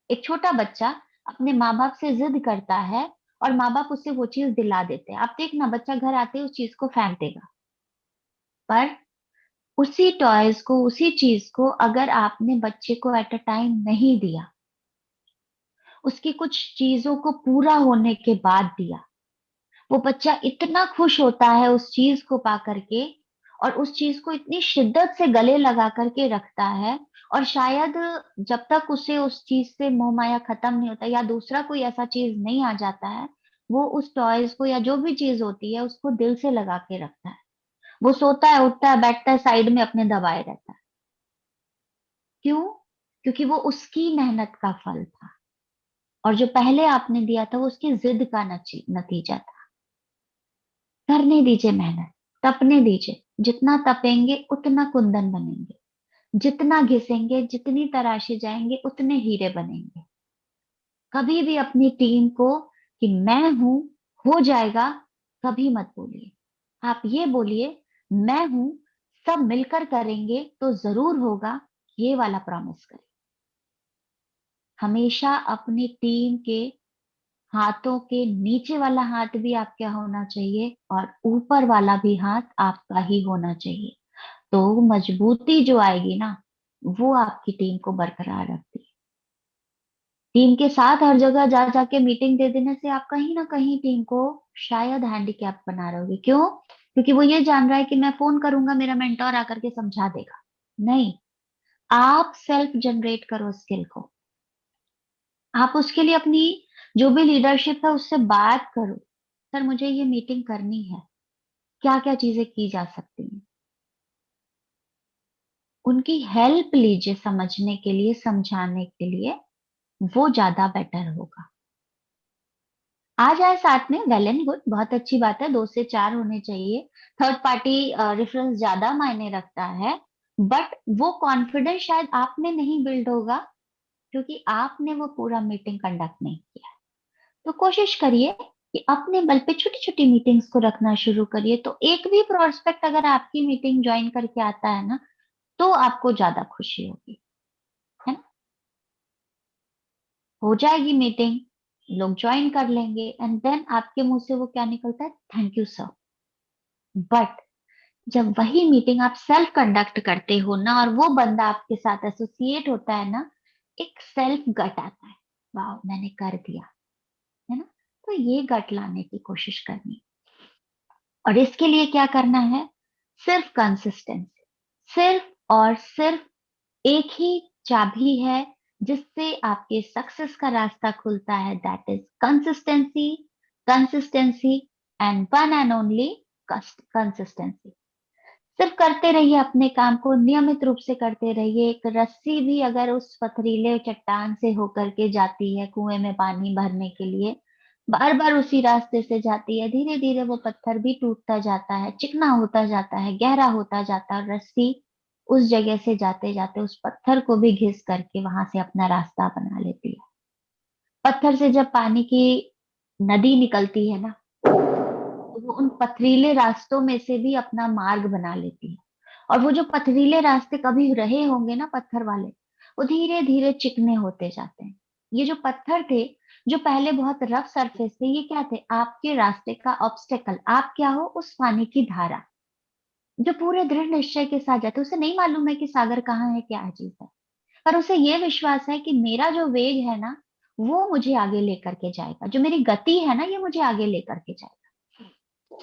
एक छोटा बच्चा अपने माँ बाप से जिद करता है और माँ बाप उसे वो चीज दिला देते हैं, आप देखना बच्चा घर आते ही उस चीज को फेंक देगा। पर उसी टॉयज को, उसी चीज को अगर आपने बच्चे को एट अ टाइम नहीं दिया, उसकी कुछ चीजों को पूरा होने के बाद दिया, वो बच्चा इतना खुश होता है उस चीज को पा करके, और उस चीज को इतनी शिद्दत से गले लगा करके रखता है। और शायद जब तक उसे उस चीज से मोह माया खत्म नहीं होता या दूसरा कोई ऐसा चीज नहीं आ जाता है, वो उस टॉयज को या जो भी चीज होती है उसको दिल से लगा के रखता है। वो सोता है, उठता है, बैठता है, साइड में अपने दबाए रहता है। क्यों? क्योंकि वो उसकी मेहनत का फल था, और जो पहले आपने दिया था वो उसकी जिद का नतीजा था। करने दीजिए मेहनत, तपने दीजिए। जितना तपेंगे उतना कुंदन बनेंगे, जितना घिसेंगे, जितनी तराशे जाएंगे, उतने हीरे बनेंगे। कभी भी अपनी टीम को कि मैं हूं, हो जाएगा, कभी मत बोलिए। आप ये बोलिए, मैं हूं, सब मिलकर करेंगे तो जरूर होगा, ये वाला प्रॉमिस करें। हमेशा अपनी टीम के हाथों के नीचे वाला हाथ भी आपका होना चाहिए और ऊपर वाला भी हाथ आपका ही होना चाहिए। तो मजबूती जो आएगी ना, वो आपकी टीम को बरकरार रखती है। टीम के साथ हर जगह जा जाके मीटिंग दे देने से आप कहीं ना कहीं टीम को शायद हैंडीकैप बना रहे होगे। क्यों? क्योंकि वो ये जान रहा है कि मैं फोन करूंगा, मेरा मेंटोर आकर के समझा देगा। नहीं, आप सेल्फ जनरेट करो स्किल को। आप उसके लिए अपनी जो भी लीडरशिप है उससे बात करो, सर मुझे ये मीटिंग करनी है, क्या क्या चीजें की जा सकती हैं। उनकी हेल्प लीजिए समझने के लिए, समझाने के लिए, वो ज्यादा बेटर होगा। आ जाए साथ में, वेल एंड गुड, बहुत अच्छी बात है, 2 से 4 होने चाहिए। थर्ड पार्टी रेफरेंस ज्यादा मायने रखता है। बट वो कॉन्फिडेंस शायद आप में नहीं बिल्ड होगा, क्योंकि आपने वो पूरा मीटिंग कंडक्ट नहीं किया। तो कोशिश करिए कि अपने बल पे छोटी छोटी मीटिंग्स को रखना शुरू करिए। तो एक भी प्रोस्पेक्ट अगर आपकी मीटिंग ज्वाइन करके आता है ना, तो आपको ज्यादा खुशी होगी, है ना। हो जाएगी मीटिंग, लोग ज्वाइन कर लेंगे, एंड देन आपके मुंह से वो क्या निकलता है? Thank you sir. बट जब वही मीटिंग आप सेल्फ कंडक्ट करते हो ना, और वो बंदा आपके साथ एसोसिएट होता है ना, एक सेल्फ गट आता है, वाह मैंने कर दिया, है ना। तो ये गट लाने की कोशिश करनी, और इसके लिए क्या करना है? सिर्फ कंसिस्टेंसी। सिर्फ और सिर्फ एक ही चाबी है जिससे आपके सक्सेस का रास्ता खुलता है, that is consistency. Consistency and one and only consistency. सिर्फ करते रहिए, अपने काम को नियमित रूप से करते रहिए। एक रस्सी भी अगर उस पथरीले चट्टान से होकर के जाती है कुएं में पानी भरने के लिए, बार बार उसी रास्ते से जाती है, धीरे धीरे वो पत्थर भी टूटता जाता है, चिकना होता जाता है, गहरा होता जाता है, और रस्सी उस जगह से जाते जाते उस पत्थर को भी घिस करके वहां से अपना रास्ता बना लेती है। पत्थर से जब पानी की नदी निकलती है ना, तो वो उन पथरीले रास्तों में से भी अपना मार्ग बना लेती है। और वो जो पथरीले रास्ते कभी रहे होंगे ना पत्थर वाले, वो धीरे धीरे चिकने होते जाते हैं। ये जो पत्थर थे, जो पहले बहुत रफ सरफेस थे, ये क्या थे? आपके रास्ते का ऑब्स्टेकल। आप क्या हो? उस पानी की धारा जो पूरे दृढ़ निश्चय के साथ जाते। उसे नहीं मालूम है कि सागर कहाँ है, क्या चीज है, पर उसे ये विश्वास है कि मेरा जो वेग है ना, वो मुझे आगे लेकर के जाएगा, जो मेरी गति है ना, ये मुझे आगे लेकर के जाएगा।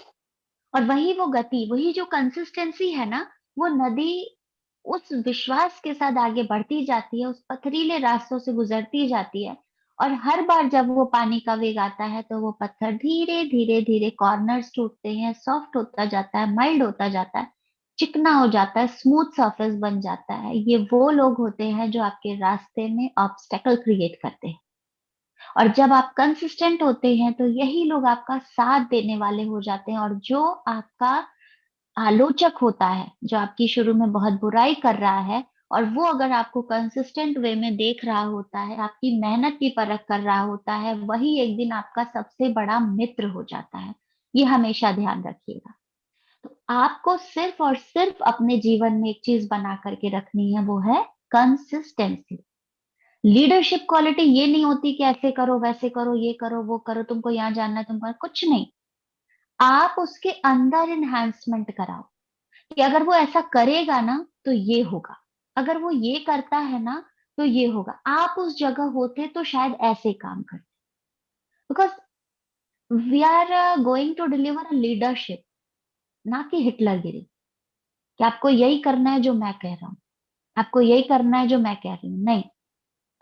और वही वो गति, वही जो कंसिस्टेंसी है ना, वो नदी उस विश्वास के साथ आगे बढ़ती जाती है, उस पथरीले रास्तों से गुजरती जाती है, और हर बार जब वो पानी का वेग आता है तो वो पत्थर धीरे धीरे धीरे कॉर्नर्स टूटते हैं, सॉफ्ट होता जाता है, माइल्ड होता जाता है, चिकना हो जाता है, स्मूथ सरफेस बन जाता है। ये वो लोग होते हैं जो आपके रास्ते में ऑब्स्टेकल क्रिएट करते हैं। और जब आप कंसिस्टेंट होते हैं तो यही लोग आपका साथ देने वाले हो जाते हैं। और जो आपका आलोचक होता है, जो आपकी शुरू में बहुत बुराई कर रहा है, और वो अगर आपको कंसिस्टेंट वे में देख रहा होता है, आपकी मेहनत की परख कर रहा होता है, वही एक दिन आपका सबसे बड़ा मित्र हो जाता है। ये हमेशा ध्यान रखिएगा। तो आपको सिर्फ और सिर्फ अपने जीवन में एक चीज बना करके रखनी है, वो है कंसिस्टेंसी। लीडरशिप क्वालिटी ये नहीं होती कि ऐसे करो वैसे करो, ये करो वो करो, तुमको यहाँ जानना है, तुमको कुछ नहीं। आप उसके अंदर इन्हांसमेंट कराओ कि अगर वो ऐसा करेगा ना तो ये होगा, अगर वो ये करता है ना तो ये होगा। आप उस जगह होते तो शायद ऐसे काम करते, because we are going to deliver a leadership, ना कि हिटलरगिरी, कि आपको यही करना है जो मैं कह रहा हूं, आपको यही करना है जो मैं कह रही हूँ। नहीं,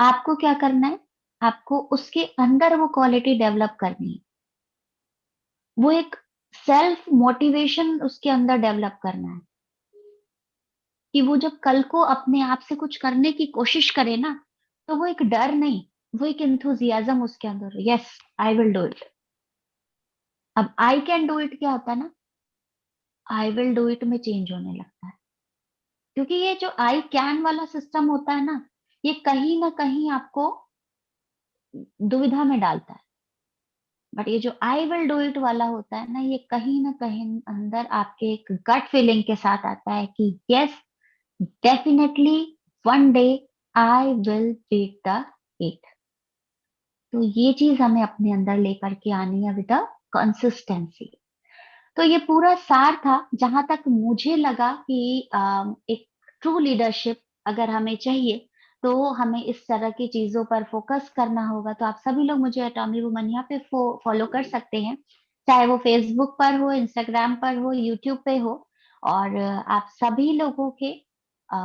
आपको क्या करना है, आपको उसके अंदर वो क्वालिटी डेवलप करनी है, वो एक सेल्फ मोटिवेशन उसके अंदर डेवलप करना है कि वो जब कल को अपने आप से कुछ करने की कोशिश करे ना, तो वो एक डर नहीं, वो एक एंथुजियाज्म उसके अंदर, yes I will do it. अब आई कैन डू इट क्या होता है ना, आई विल डू इट में चेंज होने लगता है। क्योंकि ये जो आई कैन वाला सिस्टम होता है ना, ये कहीं ना कहीं आपको दुविधा में डालता है। बट ये जो आई विल डू इट वाला होता है ना कहीं अंदर आपके एक गट फीलिंग के साथ आता है कि yes, definitely one day I will beat the it. तो ये चीज हमें अपने अंदर लेकर के आनी है विद कंसिस्टेंसी। तो ये पूरा सार था जहां तक मुझे लगा कि एक ट्रू लीडरशिप अगर हमें चाहिए तो हमें इस तरह की चीजों पर फोकस करना होगा। तो आप सभी लोग मुझे एटॉमी वुमन यहाँ पे फॉलो कर सकते हैं, चाहे वो फेसबुक पर हो, इंस्टाग्राम पर हो, यूट्यूब पे हो। और आप सभी लोगों के अ,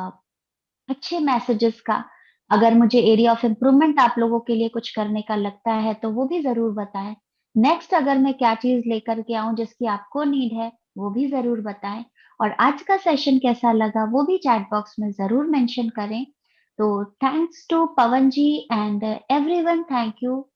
अच्छे मैसेजेस का, अगर मुझे एरिया ऑफ इम्प्रूवमेंट आप लोगों के लिए कुछ करने का लगता है तो वो भी जरूर बताएं। नेक्स्ट अगर मैं क्या चीज लेकर के आऊं जिसकी आपको नीड है, वो भी जरूर बताएं। और आज का सेशन कैसा लगा वो भी चैट बॉक्स में जरूर मेंशन करें। तो thanks to Pavan ji and everyone, thank you